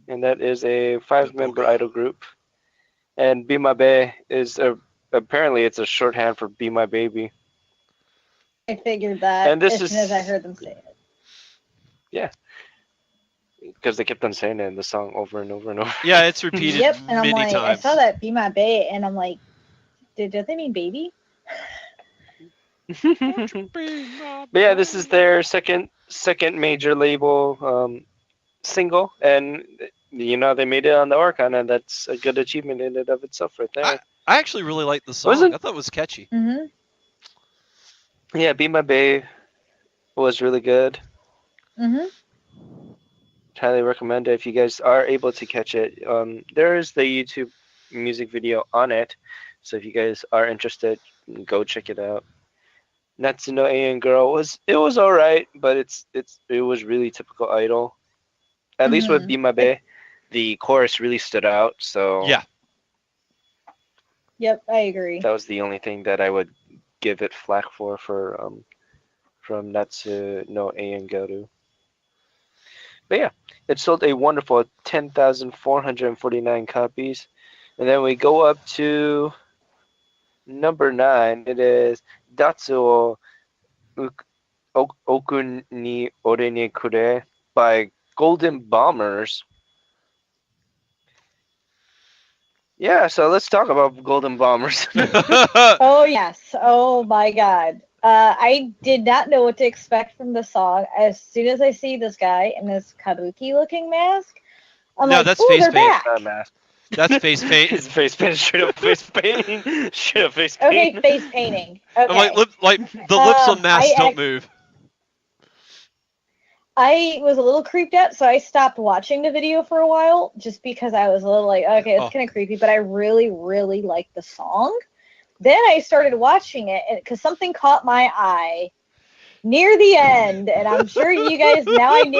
[SPEAKER 1] And that is a 5-member idol group. And Be My Bae is apparently it's a shorthand for Be My Baby.
[SPEAKER 2] I figured that
[SPEAKER 1] And this
[SPEAKER 2] as soon as I
[SPEAKER 1] is
[SPEAKER 2] heard them say it.
[SPEAKER 1] yeah, because they kept on saying it in the song over and over and over.
[SPEAKER 3] Yeah, it's repeated
[SPEAKER 2] Yep, and I'm
[SPEAKER 3] many
[SPEAKER 2] like, I
[SPEAKER 3] times.
[SPEAKER 2] saw that "Be My Bae," and I'm like, do they mean baby?
[SPEAKER 1] But yeah, this is their second major label single, and they made it on the Oricon, and that's a good achievement in and of itself, right there.
[SPEAKER 3] I actually really liked the song.
[SPEAKER 1] Wasn't-
[SPEAKER 3] I thought it was catchy.
[SPEAKER 2] Mm-hmm.
[SPEAKER 1] Yeah, Be My Bae was really good.
[SPEAKER 2] Mm-hmm.
[SPEAKER 1] Highly recommend it if you guys are able to catch it. There is the YouTube music video on it, so if you guys are interested, go check it out. Natsuno Ayan Girl was alright, but it was really typical idol. At least with
[SPEAKER 2] Mhm.
[SPEAKER 1] Be My Bae, the chorus really stood out. So
[SPEAKER 3] Yeah.
[SPEAKER 2] Yep, I agree.
[SPEAKER 1] that was the only thing that I would give it flack for from Natsu no Ayangaru. But yeah, it sold a wonderful 10,449 copies. And then we go up to number 9. It is Datsuo Oku ni Ore ni Kure by Golden Bombers. Yeah, so let's talk about Golden Bombers.
[SPEAKER 2] Oh yes. Oh my God. I did not know what to expect from the song. As soon as I see this guy in this kabuki-looking mask, I'm
[SPEAKER 3] No,
[SPEAKER 2] like,
[SPEAKER 3] that's
[SPEAKER 2] "Ooh,
[SPEAKER 3] face
[SPEAKER 2] they're
[SPEAKER 3] paint.
[SPEAKER 2] back."
[SPEAKER 1] Not mask.
[SPEAKER 3] That's face paint.
[SPEAKER 1] It's face paint, straight up face painting. Straight up face
[SPEAKER 2] Okay,
[SPEAKER 1] paint.
[SPEAKER 2] face painting. Okay.
[SPEAKER 3] I'm like the lips on masks don't move.
[SPEAKER 2] I was a little creeped out, so I stopped watching the video for a while just because I was a little like, okay, it's kind of creepy, but I really, really liked the song. Then I started watching it because something caught my eye near the end, and I'm sure you guys I'm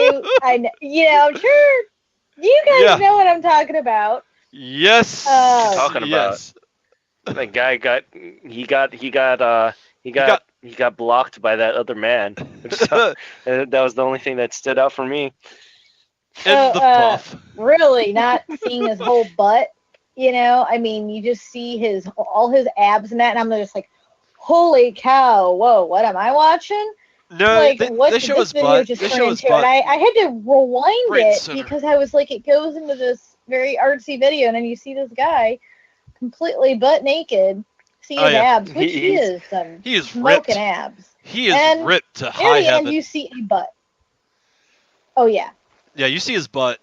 [SPEAKER 2] sure you guys know what I'm talking about.
[SPEAKER 3] Yes.
[SPEAKER 1] Talking about.
[SPEAKER 3] Yes.
[SPEAKER 1] That guy got blocked by that other man. So, that was the only thing that stood out for me.
[SPEAKER 3] And the buff.
[SPEAKER 2] Really, not seeing his whole butt. I mean, you just see all his abs and that, and I'm just like, holy cow! Whoa, what am I watching?
[SPEAKER 3] No,
[SPEAKER 2] Like, what
[SPEAKER 3] they
[SPEAKER 2] did
[SPEAKER 3] show
[SPEAKER 2] this
[SPEAKER 3] his
[SPEAKER 2] video
[SPEAKER 3] butt.
[SPEAKER 2] just
[SPEAKER 3] They
[SPEAKER 2] turn
[SPEAKER 3] show his
[SPEAKER 2] into?
[SPEAKER 3] butt.
[SPEAKER 2] And I had to rewind
[SPEAKER 3] Right in
[SPEAKER 2] it
[SPEAKER 3] center.
[SPEAKER 2] because I was like, it goes into this very artsy video, and then you see this guy completely butt naked, see his abs, which he is
[SPEAKER 3] ripped.
[SPEAKER 2] smoking abs.
[SPEAKER 3] He is
[SPEAKER 2] And
[SPEAKER 3] ripped to
[SPEAKER 2] Near
[SPEAKER 3] high
[SPEAKER 2] the end,
[SPEAKER 3] heaven.
[SPEAKER 2] you see a butt. Oh yeah.
[SPEAKER 3] Yeah, you see his butt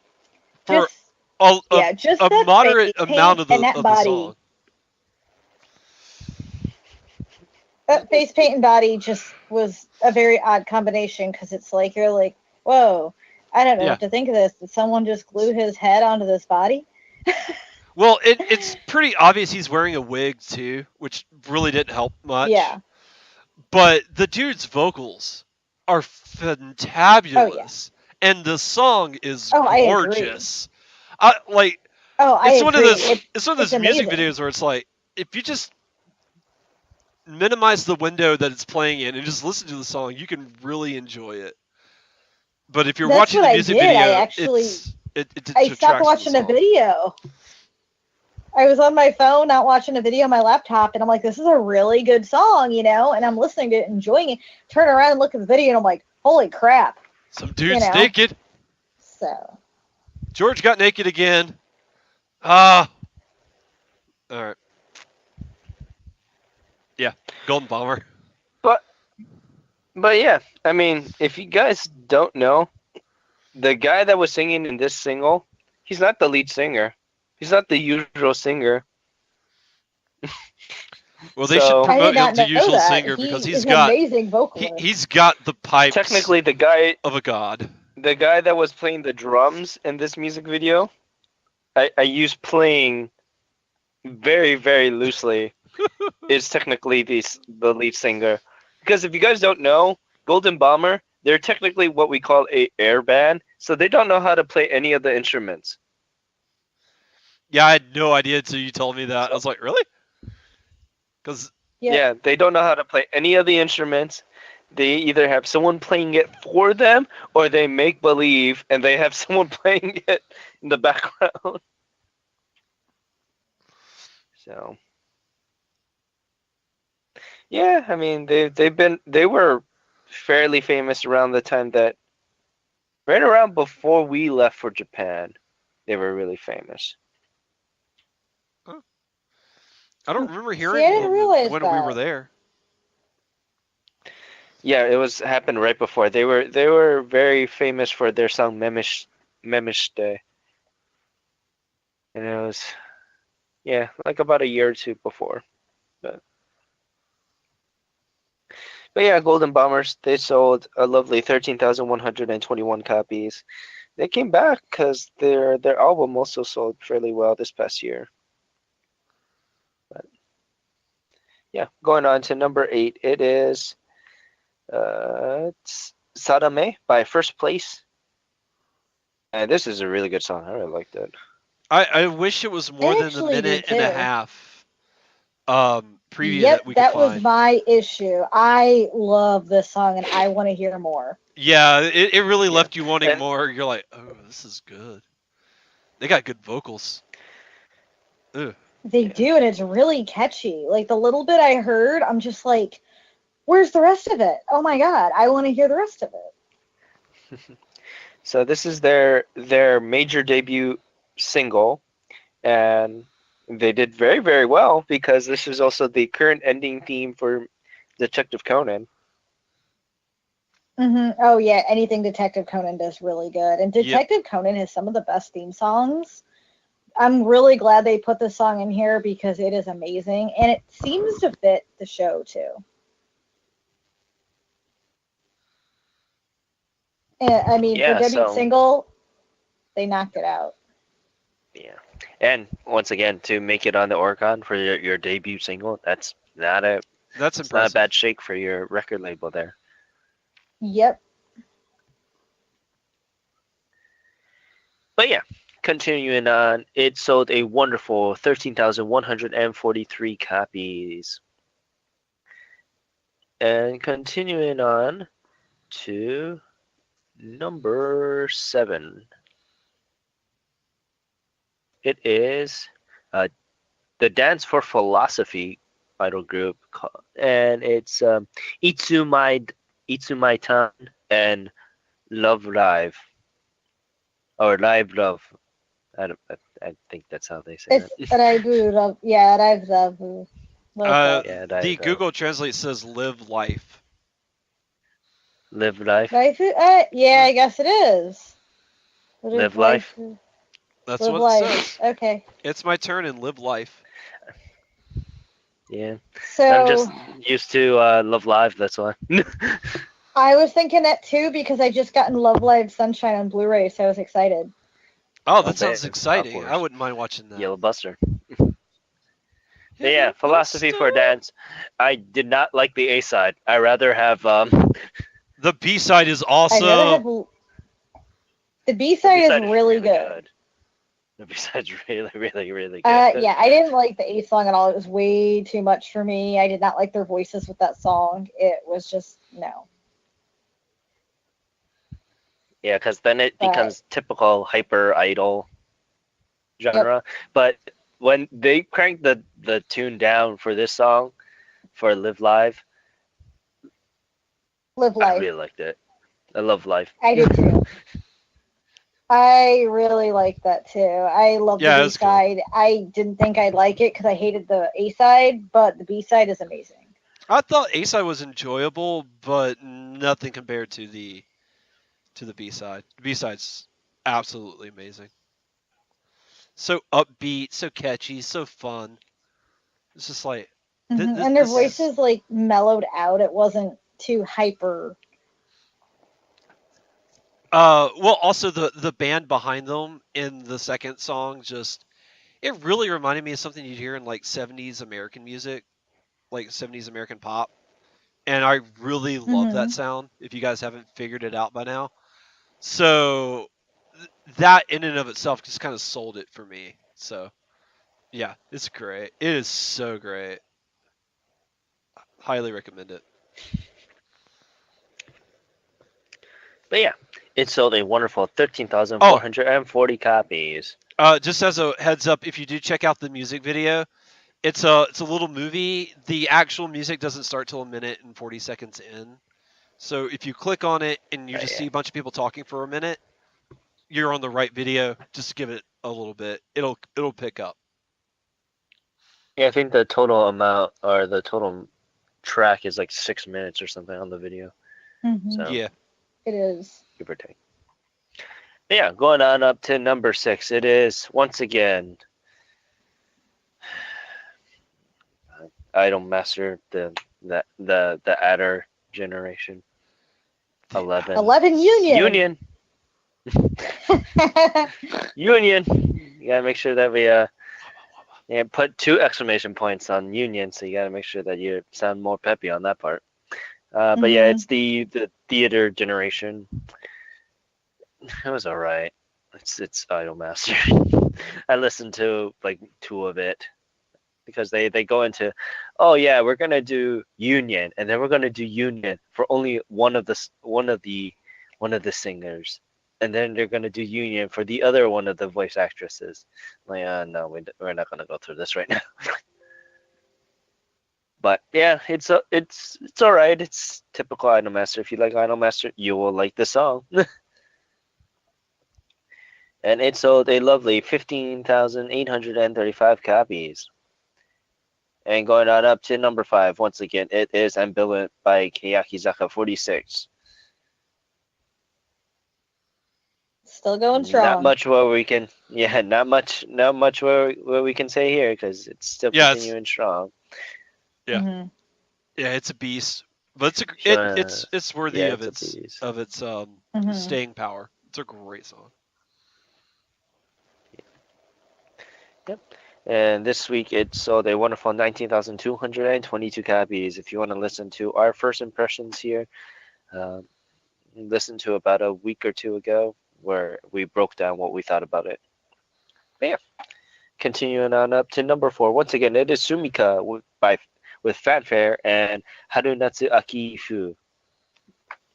[SPEAKER 3] for
[SPEAKER 2] Just just
[SPEAKER 3] a
[SPEAKER 2] that
[SPEAKER 3] moderate
[SPEAKER 2] face
[SPEAKER 3] amount of
[SPEAKER 2] paint and that
[SPEAKER 3] the
[SPEAKER 2] body.
[SPEAKER 3] song.
[SPEAKER 2] That face paint and body just was a very odd combination because it's like you're like, whoa, I don't know what to think of this. Did someone just glue his head onto this body?
[SPEAKER 3] Well, it's pretty obvious he's wearing a wig too, which really didn't help much.
[SPEAKER 2] Yeah.
[SPEAKER 3] But the dude's vocals are fantabulous, and the song is gorgeous. It's one of those music videos where it's like, if you just minimize the window that it's playing in and just listen to the song, you can really enjoy it. But if you're watching the music video,
[SPEAKER 2] I stopped watching the video. I was on my phone, not watching a video on my laptop, and I'm like, this is a really good song, and I'm listening to it, enjoying it. Turn around and look at the video, and I'm like, holy crap.
[SPEAKER 3] Some dude's naked.
[SPEAKER 2] So.
[SPEAKER 3] George got naked again. All right. Yeah, Golden Bomber.
[SPEAKER 1] But yeah, I mean, if you guys don't know, the guy that was singing in this single, he's not the lead singer. He's not the usual singer.
[SPEAKER 3] Well, they should
[SPEAKER 1] So
[SPEAKER 2] I did
[SPEAKER 3] promote him
[SPEAKER 2] not
[SPEAKER 3] to
[SPEAKER 2] know
[SPEAKER 3] usual
[SPEAKER 2] that.
[SPEAKER 3] singer because
[SPEAKER 2] He is an amazing vocalist.
[SPEAKER 3] he's got the pipes
[SPEAKER 1] technically,
[SPEAKER 3] of a god.
[SPEAKER 1] the guy that was playing the drums in this music video, I use playing very, very loosely, is technically the lead singer. Because if you guys don't know, Golden Bomber, they're technically what we call a air band, so they don't know how to play any of the instruments.
[SPEAKER 3] Yeah, I had no idea until you told me that. I
[SPEAKER 1] So
[SPEAKER 3] was like, really? Because
[SPEAKER 2] Yep.
[SPEAKER 1] yeah, they don't know how to play any of the instruments. They either have someone playing it for them, or they make believe and they have someone playing it in the background. So yeah, I mean they were fairly famous around the time that right around before we left for Japan. They were really famous.
[SPEAKER 3] I don't remember
[SPEAKER 2] See, I
[SPEAKER 3] hearing
[SPEAKER 2] didn't
[SPEAKER 3] them
[SPEAKER 2] realize
[SPEAKER 3] when we were
[SPEAKER 2] that.
[SPEAKER 3] there.
[SPEAKER 1] Yeah, it was happened right before. They were very famous for their song Memish Day. And it was yeah, like about a year or two before. But But yeah, Golden Bombers, they sold a lovely 13,121 copies. They came back because their album also sold fairly well this past year. But yeah, going on to number 8, it is Sadame by First Place. And this is a really good song. I really liked it.
[SPEAKER 3] I wish it was more
[SPEAKER 2] I
[SPEAKER 3] than the
[SPEAKER 2] actually do
[SPEAKER 3] minute and a
[SPEAKER 2] too.
[SPEAKER 3] half preview
[SPEAKER 2] Yep,
[SPEAKER 3] that we could
[SPEAKER 2] that was
[SPEAKER 3] find.
[SPEAKER 2] my issue. I love this song and I want to hear more.
[SPEAKER 3] Yeah, it really
[SPEAKER 1] Yeah.
[SPEAKER 3] left you wanting
[SPEAKER 1] And
[SPEAKER 3] more. You're like, oh, this is good. They got good vocals. Ugh.
[SPEAKER 2] They
[SPEAKER 1] yeah.
[SPEAKER 2] do, and it's really catchy. Like the little bit I heard, I'm just like, where's the rest of it? Oh my god, I want to hear the rest of it.
[SPEAKER 1] So this is their major debut single, and they did very, very well because this is also the current ending theme for Detective Conan.
[SPEAKER 2] Oh yeah, anything Detective Conan does really good, and
[SPEAKER 3] Yep.
[SPEAKER 2] Detective Conan has some of the best theme songs. I'm really glad they put this song in here because it is amazing, and it seems to fit the show too. And, I mean, for
[SPEAKER 1] Yeah,
[SPEAKER 2] debut
[SPEAKER 1] so
[SPEAKER 2] single, they knocked it out.
[SPEAKER 1] yeah. And once again, to make it on the Oricon for your debut single,
[SPEAKER 3] That's
[SPEAKER 1] it's not a
[SPEAKER 3] impressive.
[SPEAKER 1] bad shake for your record label there.
[SPEAKER 2] Yep.
[SPEAKER 1] But yeah, continuing on, it sold a wonderful 13,143 copies. And continuing on to number 7. It is the Dance for Philosophy idol group, and it's Itsumai Tan and Love Live or Live Love. I think that's how they say
[SPEAKER 2] It's
[SPEAKER 1] that.
[SPEAKER 2] Raibu love. Yeah, Raibu love. Love that.
[SPEAKER 1] Yeah,
[SPEAKER 3] The
[SPEAKER 1] Live Love.
[SPEAKER 3] Google Translate says "live life."
[SPEAKER 1] Live Life.
[SPEAKER 2] Raifu. Yeah,
[SPEAKER 3] Uh,
[SPEAKER 2] I guess it is. Live
[SPEAKER 1] Live
[SPEAKER 2] life.
[SPEAKER 1] Life.
[SPEAKER 3] That's
[SPEAKER 2] Live
[SPEAKER 3] what it
[SPEAKER 2] life.
[SPEAKER 3] says.
[SPEAKER 2] Okay.
[SPEAKER 3] It's my turn and live life.
[SPEAKER 1] Yeah, I'm
[SPEAKER 2] So
[SPEAKER 1] just used to Love Live. That's why.
[SPEAKER 2] I was thinking that too because I just gotten Love Live Sunshine on Blu-ray, so I was excited.
[SPEAKER 3] Oh,
[SPEAKER 1] Oh
[SPEAKER 3] that sounds
[SPEAKER 1] man, of
[SPEAKER 3] exciting. I
[SPEAKER 1] course.
[SPEAKER 3] wouldn't mind watching that.
[SPEAKER 1] Yellow Buster. But yeah,
[SPEAKER 3] Yellow
[SPEAKER 1] Philosophy for
[SPEAKER 3] Buster.
[SPEAKER 1] Dance. I did not like the A side. I rather have
[SPEAKER 3] The B side is
[SPEAKER 2] I'd rather have
[SPEAKER 3] awesome.
[SPEAKER 2] the B
[SPEAKER 1] the B
[SPEAKER 2] side is
[SPEAKER 1] side is
[SPEAKER 2] really
[SPEAKER 1] really
[SPEAKER 2] good.
[SPEAKER 1] good. The B side's really, really, really good.
[SPEAKER 2] Yeah, I didn't like the A song at all. It was way too much for me. I did not like their voices with that song. It was just no.
[SPEAKER 1] Yeah, because then it
[SPEAKER 2] But
[SPEAKER 1] becomes typical hyper idol
[SPEAKER 2] yep,
[SPEAKER 1] genre. But when they cranked the tune down for this song for Live Live,
[SPEAKER 2] Live
[SPEAKER 1] I
[SPEAKER 2] Life.
[SPEAKER 1] really liked it. I love Life.
[SPEAKER 2] I did too. I really liked that too. I love the
[SPEAKER 3] Yeah,
[SPEAKER 2] B
[SPEAKER 3] it's good.
[SPEAKER 2] side. I didn't think I'd like it because I hated the A side, but the B side is amazing.
[SPEAKER 3] I thought A side was enjoyable, but nothing compared to the B side. The B side's absolutely amazing. So upbeat, so catchy, so fun. It's just like
[SPEAKER 2] And their
[SPEAKER 3] This is
[SPEAKER 2] voices like mellowed out. It wasn't too hyper.
[SPEAKER 3] well, also the band behind them in the second song just it really reminded me of something you'd hear in like 70s American music, like 70s American pop. And I really love that
[SPEAKER 2] Hmm.
[SPEAKER 3] sound if you guys haven't figured it out by now. So that in and of itself just kind of sold it for me. So yeah, it's great. It is so great. Highly recommend it.
[SPEAKER 1] But yeah, it sold a wonderful
[SPEAKER 3] Oh,
[SPEAKER 1] 13,440 copies.
[SPEAKER 3] just as a heads up, if you do check out the music video, it's a little movie. The actual music doesn't start till a minute and 40 seconds in. So if you click on it and you
[SPEAKER 1] But
[SPEAKER 3] just
[SPEAKER 1] yeah.
[SPEAKER 3] see a bunch of people talking for a minute, you're on the right video. Just give it a little bit. It'll pick up.
[SPEAKER 1] Yeah, I think the total amount or the total track is like 6 minutes or something on the video.
[SPEAKER 2] Hmm.
[SPEAKER 1] So
[SPEAKER 3] Yeah.
[SPEAKER 2] It is.
[SPEAKER 1] give or take. But yeah, going on up to number 6. It is once again Idol Master, the Adder generation.
[SPEAKER 3] The
[SPEAKER 1] 11.
[SPEAKER 2] 11 Union.
[SPEAKER 1] Union. Union. You gotta make sure that we yeah, put 2 exclamation points on Union, so you gotta make sure that you sound more peppy on that part. But yeah,
[SPEAKER 2] Hmm.
[SPEAKER 1] it's the theater generation. It was alright. It's Idolmaster. I listened to like 2 of it because they go into, oh yeah, we're gonna do Union, and then we're gonna do Union for only one of the singers, and then they're gonna do Union for the other one of the voice actresses. Like, no, we're not gonna go through this right now. But yeah, it's all right. It's typical Idolmaster. If you like Idolmaster, you will like the song. And it sold a lovely 15,835 copies. And going on up to number 5, once again, it is Ambivalent by Keyakizaka 46.
[SPEAKER 2] Still going
[SPEAKER 1] Not
[SPEAKER 2] strong.
[SPEAKER 1] much where we can, yeah, not much where we can say here because it's still
[SPEAKER 3] Yeah, it's
[SPEAKER 1] continuing strong.
[SPEAKER 3] yeah.
[SPEAKER 2] Hmm.
[SPEAKER 3] Yeah, it's a beast. But
[SPEAKER 1] So,
[SPEAKER 3] it's worthy
[SPEAKER 1] yeah,
[SPEAKER 3] of
[SPEAKER 1] it's a
[SPEAKER 3] its
[SPEAKER 1] beast.
[SPEAKER 2] Hmm.
[SPEAKER 3] staying power. It's a great song.
[SPEAKER 1] Yep. And this week it sold a wonderful 19,222 copies. If you want to listen to our first impressions here, um, listen to about a week or 2 ago where we broke down what we thought about it. But yeah, continuing on up to number 4. Once again, it is Sumika with Fanfare and Harunatsu Akifu.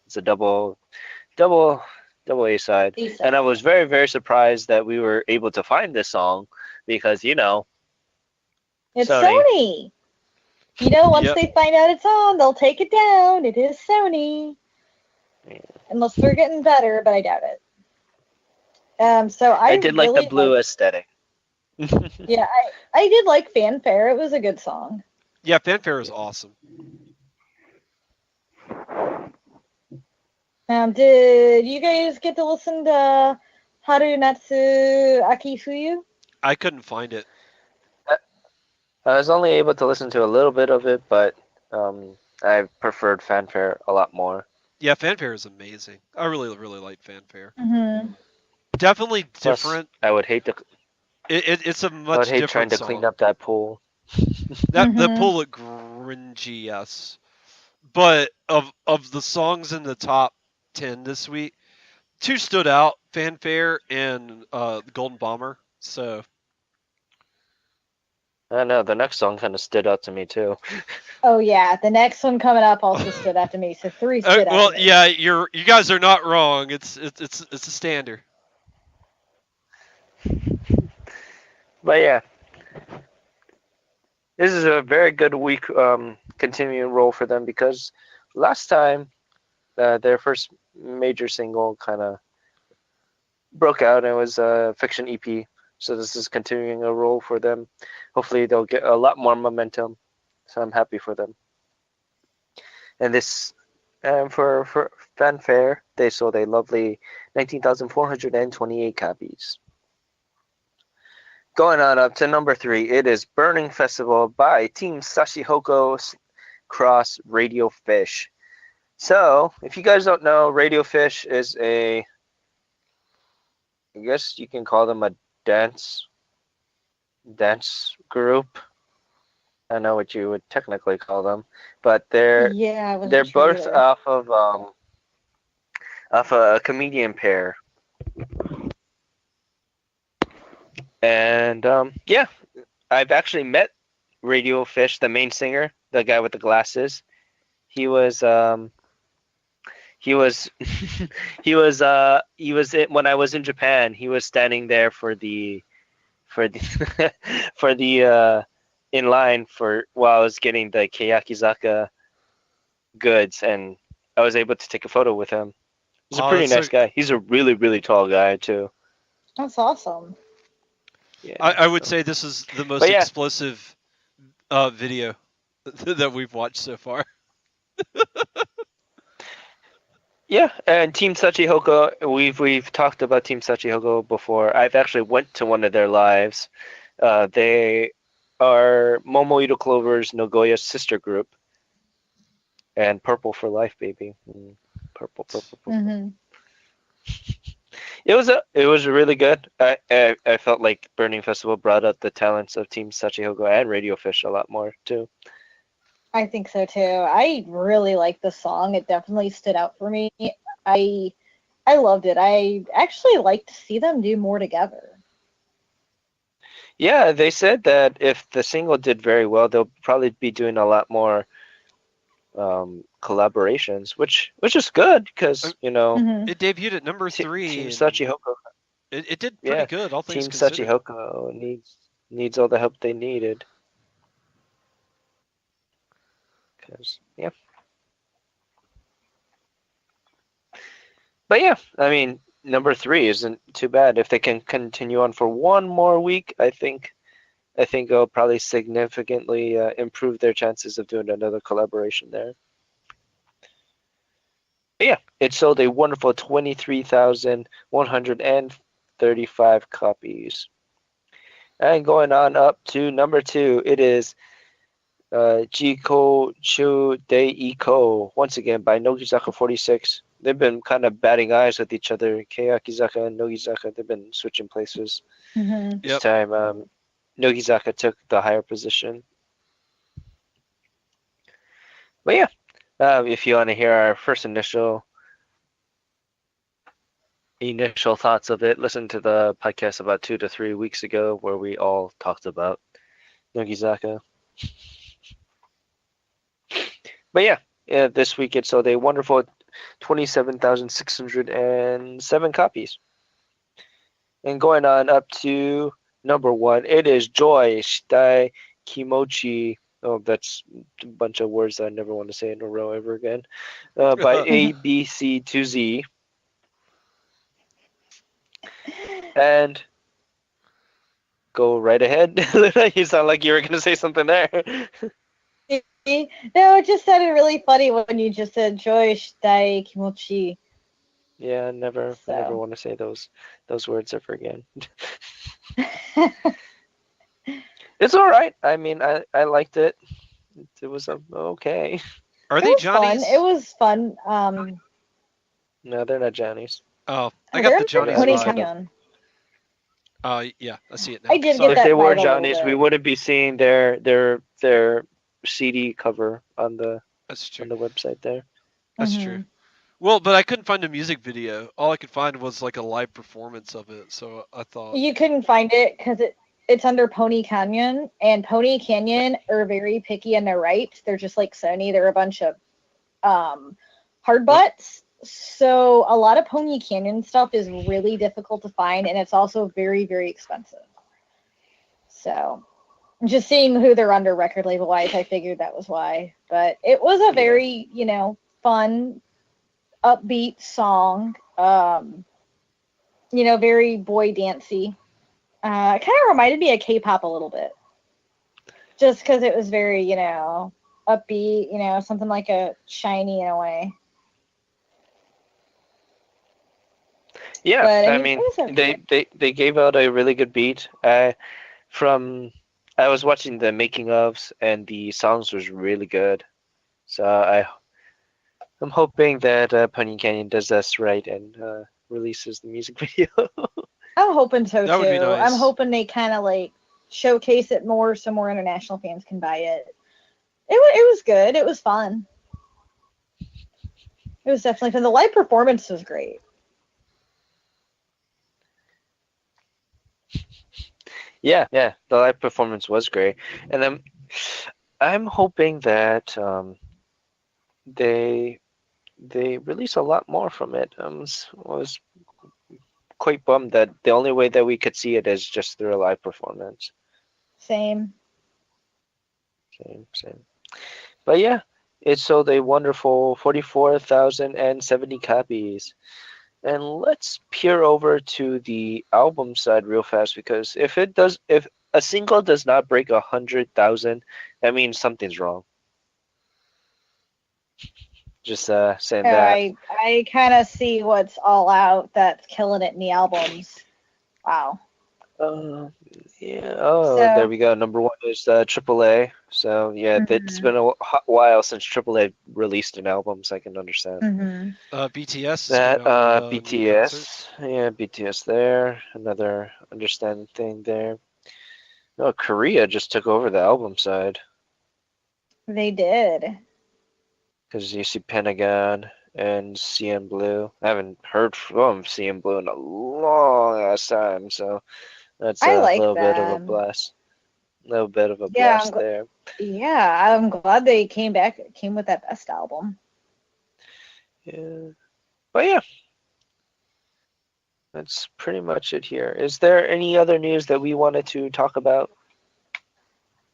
[SPEAKER 1] It's a double A side. And I was very, very surprised that we were able to find this song because,
[SPEAKER 2] It's
[SPEAKER 1] Sony.
[SPEAKER 2] Sony. Once
[SPEAKER 3] Yep.
[SPEAKER 2] they find out it's on, they'll take it down. It is Sony.
[SPEAKER 1] Yeah.
[SPEAKER 2] Unless they're getting better, but I doubt it. So I
[SPEAKER 1] did like the
[SPEAKER 2] really
[SPEAKER 1] blue
[SPEAKER 2] liked,
[SPEAKER 1] aesthetic.
[SPEAKER 2] yeah, I did like Fanfare. It was a good song.
[SPEAKER 3] Yeah, Fanfare is awesome.
[SPEAKER 2] Did you guys get to listen to Harunatsu Akifuyu?
[SPEAKER 3] I couldn't find it.
[SPEAKER 1] I was only able to listen to a little bit of it, but I preferred Fanfare a lot more.
[SPEAKER 3] Yeah, Fanfare is amazing. I really, really like Fanfare.
[SPEAKER 2] Mm-hmm.
[SPEAKER 3] Definitely
[SPEAKER 1] Plus,
[SPEAKER 3] different.
[SPEAKER 1] I would hate
[SPEAKER 3] It's a
[SPEAKER 1] I would
[SPEAKER 3] much
[SPEAKER 1] hate trying
[SPEAKER 3] different
[SPEAKER 1] to clean
[SPEAKER 3] song.
[SPEAKER 1] up that pool.
[SPEAKER 3] That
[SPEAKER 2] Mm-hmm.
[SPEAKER 3] pool looked cringy, yes. But of the songs in the top 10 this week, 2 stood out: Fanfare and the Golden Bomber. So
[SPEAKER 1] I know the next song kind of stood out to me too.
[SPEAKER 2] Oh yeah, the next one coming up also stood out to me. So 3 stood out
[SPEAKER 3] well,
[SPEAKER 2] to me.
[SPEAKER 3] yeah, you guys are not wrong. It's a standard.
[SPEAKER 1] But yeah, this is a very good week continuing role for them because last time their first major single kind of broke out and it was a fiction EP. So this is continuing a role for them. Hopefully they'll get a lot more momentum. So I'm happy for them. And this for Fanfare, they sold a lovely 19,428 copies. Going on up to number 3, it is Burning Festival by Team Sashihoko Cross Radio Fish. So, if you guys don't know, Radio Fish is I guess you can call them a dance group. I don't know what you would technically call them, but they're
[SPEAKER 2] Yeah, I wasn't sure
[SPEAKER 1] birthed
[SPEAKER 2] either.
[SPEAKER 1] off of a comedian pair. And yeah, I've actually met Radio Fish, the main singer, the guy with the glasses. He was he was when I was in Japan. He was standing there for the for the in line for while I was getting the Keyakizaka goods, and I was able to take a photo with him. He's a
[SPEAKER 3] Oh,
[SPEAKER 1] pretty
[SPEAKER 3] that's so.
[SPEAKER 1] nice guy. He's a really, really tall guy too.
[SPEAKER 2] That's awesome.
[SPEAKER 1] Yeah.
[SPEAKER 3] I would say this is the most
[SPEAKER 1] But yeah.
[SPEAKER 3] explosive video that we've watched so far.
[SPEAKER 1] Yeah, and Team Sachihoko, we've talked about Team Sachihoko before. I've actually went to one of their lives. They are Momoiro Clover's Nagoya sister group. And Purple for Life, baby. Purple.
[SPEAKER 2] Mm-hmm.
[SPEAKER 1] It was really good. I felt like Burning Festival brought out the talents of Team Sachihoko and Radio Fish a lot more too.
[SPEAKER 2] I think so too. I really liked the song. It definitely stood out for me. I loved it. I actually like to see them do more together.
[SPEAKER 1] Yeah, they said that if the single did very well, they'll probably be doing a lot more collaborations, which is good because
[SPEAKER 2] Mhm.
[SPEAKER 3] It debuted at number 3.
[SPEAKER 1] Team
[SPEAKER 3] and
[SPEAKER 1] Sachihoko.
[SPEAKER 3] It did pretty good, all things
[SPEAKER 1] Team
[SPEAKER 3] considered.
[SPEAKER 1] Sachihoko needs all the help they needed. Yeah. But yeah, I mean, number 3 isn't too bad. If they can continue on for one more week, I think it'll probably significantly improve their chances of doing another collaboration there. But yeah, it sold a wonderful 23,135 copies. And going on up to number 2, it is Jiko Chu De Iko, once again by Nogizaka 46. They've been kind of batting eyes with each other. Keyakizaka and Nogizaka, they've been switching places.
[SPEAKER 2] Mhm.
[SPEAKER 1] This time, Nogizaka took the higher position. But yeah, if you want to hear our first initial thoughts of it, listen to the podcast about 2 to 3 weeks ago where we all talked about Nogizaka. But yeah, this week it sold a wonderful 27,607 copies. And going on up to number 1, it is Joy Shitai Kimochi. Oh, that's a bunch of words that I never want to say in a row ever again. By ABC2Z. And go right ahead. You sound like you were going to say something there.
[SPEAKER 2] No, it just sounded really funny when you just said Joy Shitai Kimochi.
[SPEAKER 1] Yeah, I never
[SPEAKER 2] So.
[SPEAKER 1] want to say those words ever again. It's all right. I mean, I liked it. It was okay.
[SPEAKER 3] Are
[SPEAKER 2] It
[SPEAKER 3] they
[SPEAKER 2] was
[SPEAKER 3] Johnnies?
[SPEAKER 2] fun. It was fun.
[SPEAKER 1] No, they're not Johnnies.
[SPEAKER 3] Oh, I
[SPEAKER 2] they're
[SPEAKER 3] got the
[SPEAKER 2] under
[SPEAKER 3] Johnnies
[SPEAKER 2] Pony
[SPEAKER 3] vibe.
[SPEAKER 2] Canyon.
[SPEAKER 3] Yeah, I see it now.
[SPEAKER 2] I did
[SPEAKER 3] Sorry.
[SPEAKER 2] get
[SPEAKER 1] If
[SPEAKER 2] that
[SPEAKER 1] they were
[SPEAKER 2] vibe a little
[SPEAKER 1] Johnnies,
[SPEAKER 2] bit.
[SPEAKER 1] we wouldn't be seeing their CD cover on the
[SPEAKER 3] That's true.
[SPEAKER 1] website there.
[SPEAKER 3] That's true. Well, but I couldn't find a music video. All I could find was like a live performance of it. So I thought
[SPEAKER 2] You couldn't find it because it's under Pony Canyon, and Pony Canyon are very picky in their rights. They're just like Sony. They're a bunch of hard butts. So a lot of Pony Canyon stuff is really difficult to find, and it's also very, very expensive. So just seeing who they're under record label wise, I figured that was why. But it was a very, fun, upbeat song. Very boy dancey. It kind of reminded me of K-pop a little bit. Just because it was very, upbeat, something like a shiny in a way.
[SPEAKER 1] Yeah,
[SPEAKER 2] But,
[SPEAKER 1] I mean,
[SPEAKER 2] it was okay.
[SPEAKER 1] they gave out a really good beat. I from I was watching the making ofs and the songs was really good. So I'm hoping that Pony Canyon does us right and releases the music video.
[SPEAKER 2] I'm hoping so
[SPEAKER 3] That would be
[SPEAKER 2] too. I'm
[SPEAKER 3] nice.
[SPEAKER 2] hoping they kind of like showcase it more so more international fans can buy it. It was good. It was fun. It was definitely fun. The live performance was great.
[SPEAKER 1] Yeah, the live performance was great, and I'm hoping that they release a lot more from it. I was quite bummed that the only way that we could see it is just through a live performance.
[SPEAKER 2] Same.
[SPEAKER 1] Same. But yeah, it sold a wonderful 44,070 copies. And let's peer over to the album side real fast because if a single does not break 100,000, that means something's wrong. Just saying that.
[SPEAKER 2] I kind of see what's all out that's killing it in the albums. Wow.
[SPEAKER 1] Uh, yeah. Oh, there
[SPEAKER 2] So,
[SPEAKER 1] we go. Number one is AAA. So yeah, it's
[SPEAKER 2] mhm,
[SPEAKER 1] been a while since AAA released an album, so I can understand
[SPEAKER 2] mhm.
[SPEAKER 3] BTS is coming
[SPEAKER 1] that.
[SPEAKER 3] out with a new concert.
[SPEAKER 1] BTS. Yeah, BTS there. Another understanding thing there. No, Korea just took over the album side
[SPEAKER 2] They did.
[SPEAKER 1] because you see Pentagon and CN Blue. I haven't heard from CN Blue in a long ass time, so that's
[SPEAKER 2] I
[SPEAKER 1] a
[SPEAKER 2] like
[SPEAKER 1] little bit of a
[SPEAKER 2] them.
[SPEAKER 1] blast. Little bit of a
[SPEAKER 2] Yeah,
[SPEAKER 1] blast there.
[SPEAKER 2] yeah, I'm glad they came with that best album.
[SPEAKER 1] Yeah. But yeah, that's pretty much it here. Is there any other news that we wanted to talk about?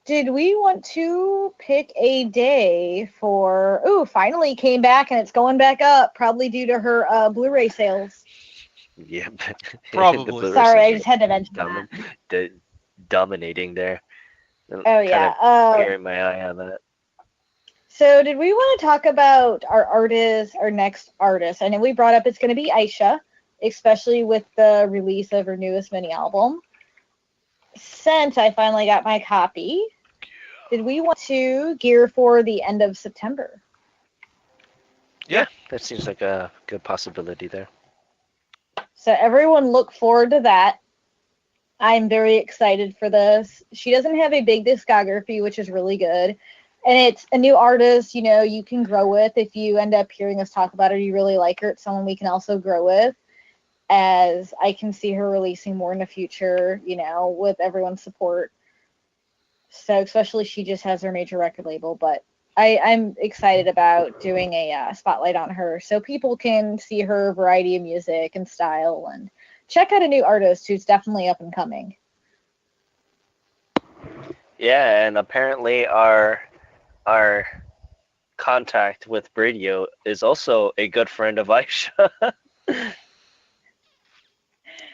[SPEAKER 2] Did we want to pick a day for? Ooh, finally came back and it's going back up, probably due to her Blu-ray sales.
[SPEAKER 1] Yeah, the
[SPEAKER 3] Probably.
[SPEAKER 1] Blu-ray
[SPEAKER 2] Sorry, I
[SPEAKER 1] sales
[SPEAKER 2] just had to mention that.
[SPEAKER 1] domin the dominating there. I'm
[SPEAKER 2] Oh
[SPEAKER 1] kind
[SPEAKER 2] yeah.
[SPEAKER 1] of keeping my eye on that.
[SPEAKER 2] So did we want to talk about our artist, our next artist? I know we brought up it's going to be Aisha, especially with the release of her newest mini album. Since I finally got my copy, did we want to gear for the end of September?
[SPEAKER 3] Yeah.
[SPEAKER 1] Yeah, that seems like a good possibility there.
[SPEAKER 2] So everyone look forward to that. I'm very excited for this. She doesn't have a big discography, which is really good. And it's a new artist, you can grow with. If you end up hearing us talk about her, you really like her. It's someone we can also grow with, as I can see her releasing more in the future, with everyone's support. So especially she just has her major record label, but I'm excited about doing a spotlight on her so people can see her variety of music and style and check out a new artist who's definitely up and coming.
[SPEAKER 1] Yeah, and apparently our contact with Radio is also a good friend of Aisha.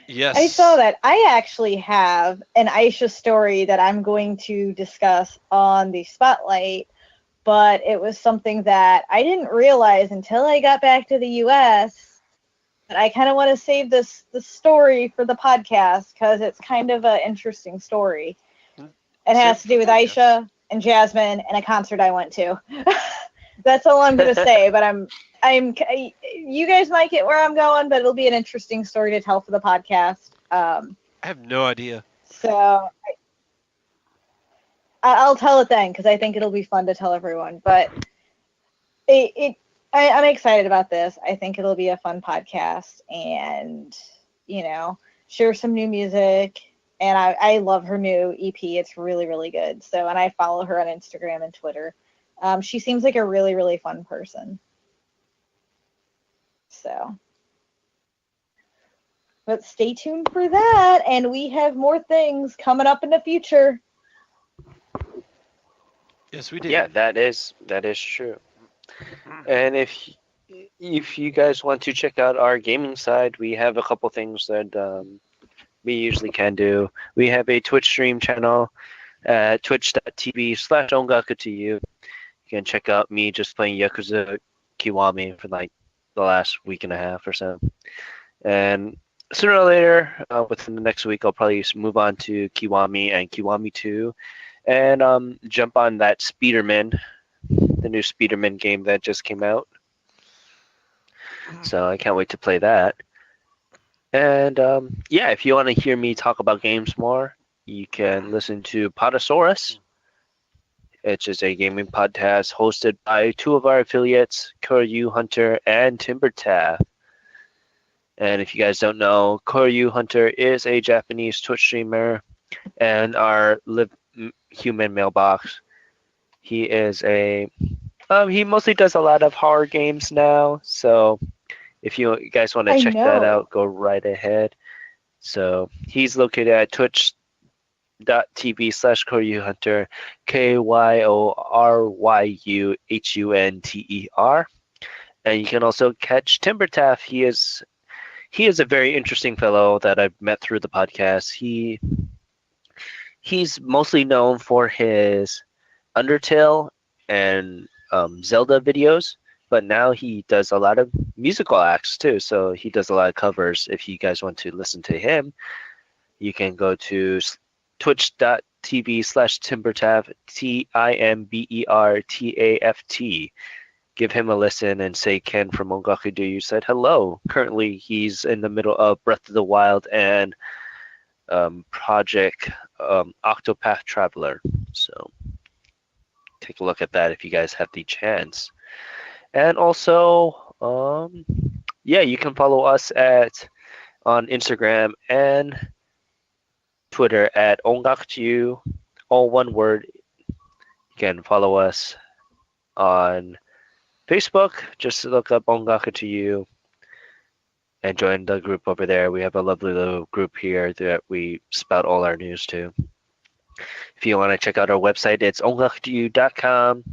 [SPEAKER 3] Yes.
[SPEAKER 2] I saw that. I actually have an Aisha story that I'm going to discuss on the spotlight, but it was something that I didn't realize until I got back to the US. But I kind of want to save the story for the podcast because it's kind of an interesting story. It
[SPEAKER 3] Save
[SPEAKER 2] has
[SPEAKER 3] it
[SPEAKER 2] to
[SPEAKER 3] for
[SPEAKER 2] do
[SPEAKER 3] the
[SPEAKER 2] with
[SPEAKER 3] podcast.
[SPEAKER 2] Aisha and Jasmine and a concert I went to. That's all I'm gonna say. But you guys might get where I'm going, but it'll be an interesting story to tell for the podcast.
[SPEAKER 3] I have no idea.
[SPEAKER 2] So I'll tell it then because I think it'll be fun to tell everyone. But I'm excited about this. I think it'll be a fun podcast and share some new music. And I love her new EP. It's really, really good. So, and I follow her on Instagram and Twitter. She seems like a really, really fun person. So, but stay tuned for that. And we have more things coming up in the future.
[SPEAKER 3] Yes, we do.
[SPEAKER 1] Yeah, that is true. And if you guys want to check out our gaming side, we have a couple things that we usually can do. We have a Twitch stream channel at twitch.tv/ongaku2u. You can check out me just playing Yakuza Kiwami for like the last week and a half or so. And sooner or later, within the next week, I'll probably move on to Kiwami and Kiwami 2, and jump on that Speederman, the new Speederman game that just came out. So I can't wait to play that. And yeah, if you want to hear me talk about games more, you can listen to Podosaurus. It's just a gaming podcast hosted by two of our affiliates, Koryu Hunter and TimberTaff. And if you guys don't know, Koryu Hunter is a Japanese Twitch streamer, and our human mailbox. He is a he mostly does a lot of horror games now. So if you guys want to
[SPEAKER 2] I
[SPEAKER 1] check that
[SPEAKER 2] know.
[SPEAKER 1] out, go right ahead. So he's located at twitch.tv/KoryuHunter, KYORYUHUNTER. And you can also catch TimberTaff. He is a very interesting fellow that I've met through the podcast. He's mostly known for his Undertale and Zelda videos, but now he does a lot of musical acts too. So he does a lot of covers. If you guys want to listen to him, you can go to twitch.tv/TimberTaft, TIMBERTAFT. Give him a listen and say Ken from Ongaku Do You said hello. Currently, he's in the middle of Breath of the Wild and Project Octopath Traveler. So take a look at that if you guys have the chance. And also, yeah, you can follow us on Instagram and Twitter at Ongakuju, all one word. You can follow us on Facebook. Just look up Ongakuju and join the group over there. We have a lovely little group here that we spout all our news to. If you want to check out our website, it's ongakuju.com.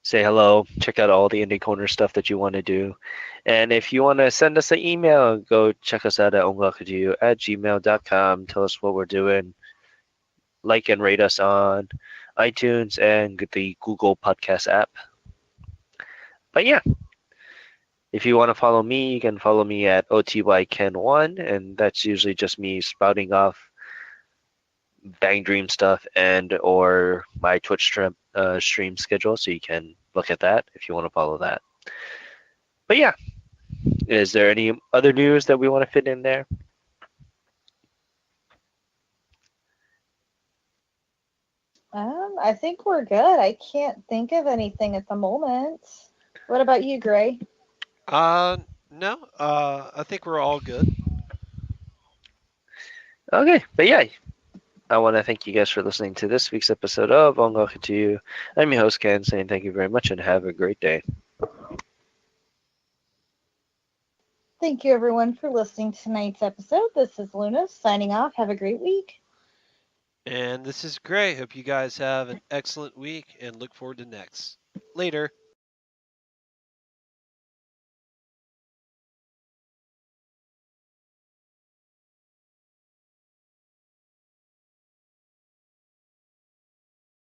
[SPEAKER 1] Say hello, check out all the Indie Corner stuff that you want to do. And if you want to send us an email, go check us out at ongakuju@gmail.com. Tell us what we're doing. Like and rate us on iTunes and the Google Podcast app. But yeah, if you want to follow me, you can follow me at OTYKen1, and that's usually just me spouting off Bang Dream stuff and or my Twitch stream schedule, so you can look at that if you want to follow that. But yeah, is there any other news that we want to fit in there?
[SPEAKER 2] I think we're good. I can't think of anything at the moment. What about you, Gray?
[SPEAKER 3] No. I think we're all good.
[SPEAKER 1] Okay, but yeah, I want to thank you guys for listening to this week's episode of Ongaku to You. I'm your host, Ken, saying thank you very much and have a great day.
[SPEAKER 2] Thank you, everyone, for listening to tonight's episode. This is Luna signing off. Have a great week.
[SPEAKER 3] And this is Gray. Hope you guys have an excellent week and look forward to next. Later.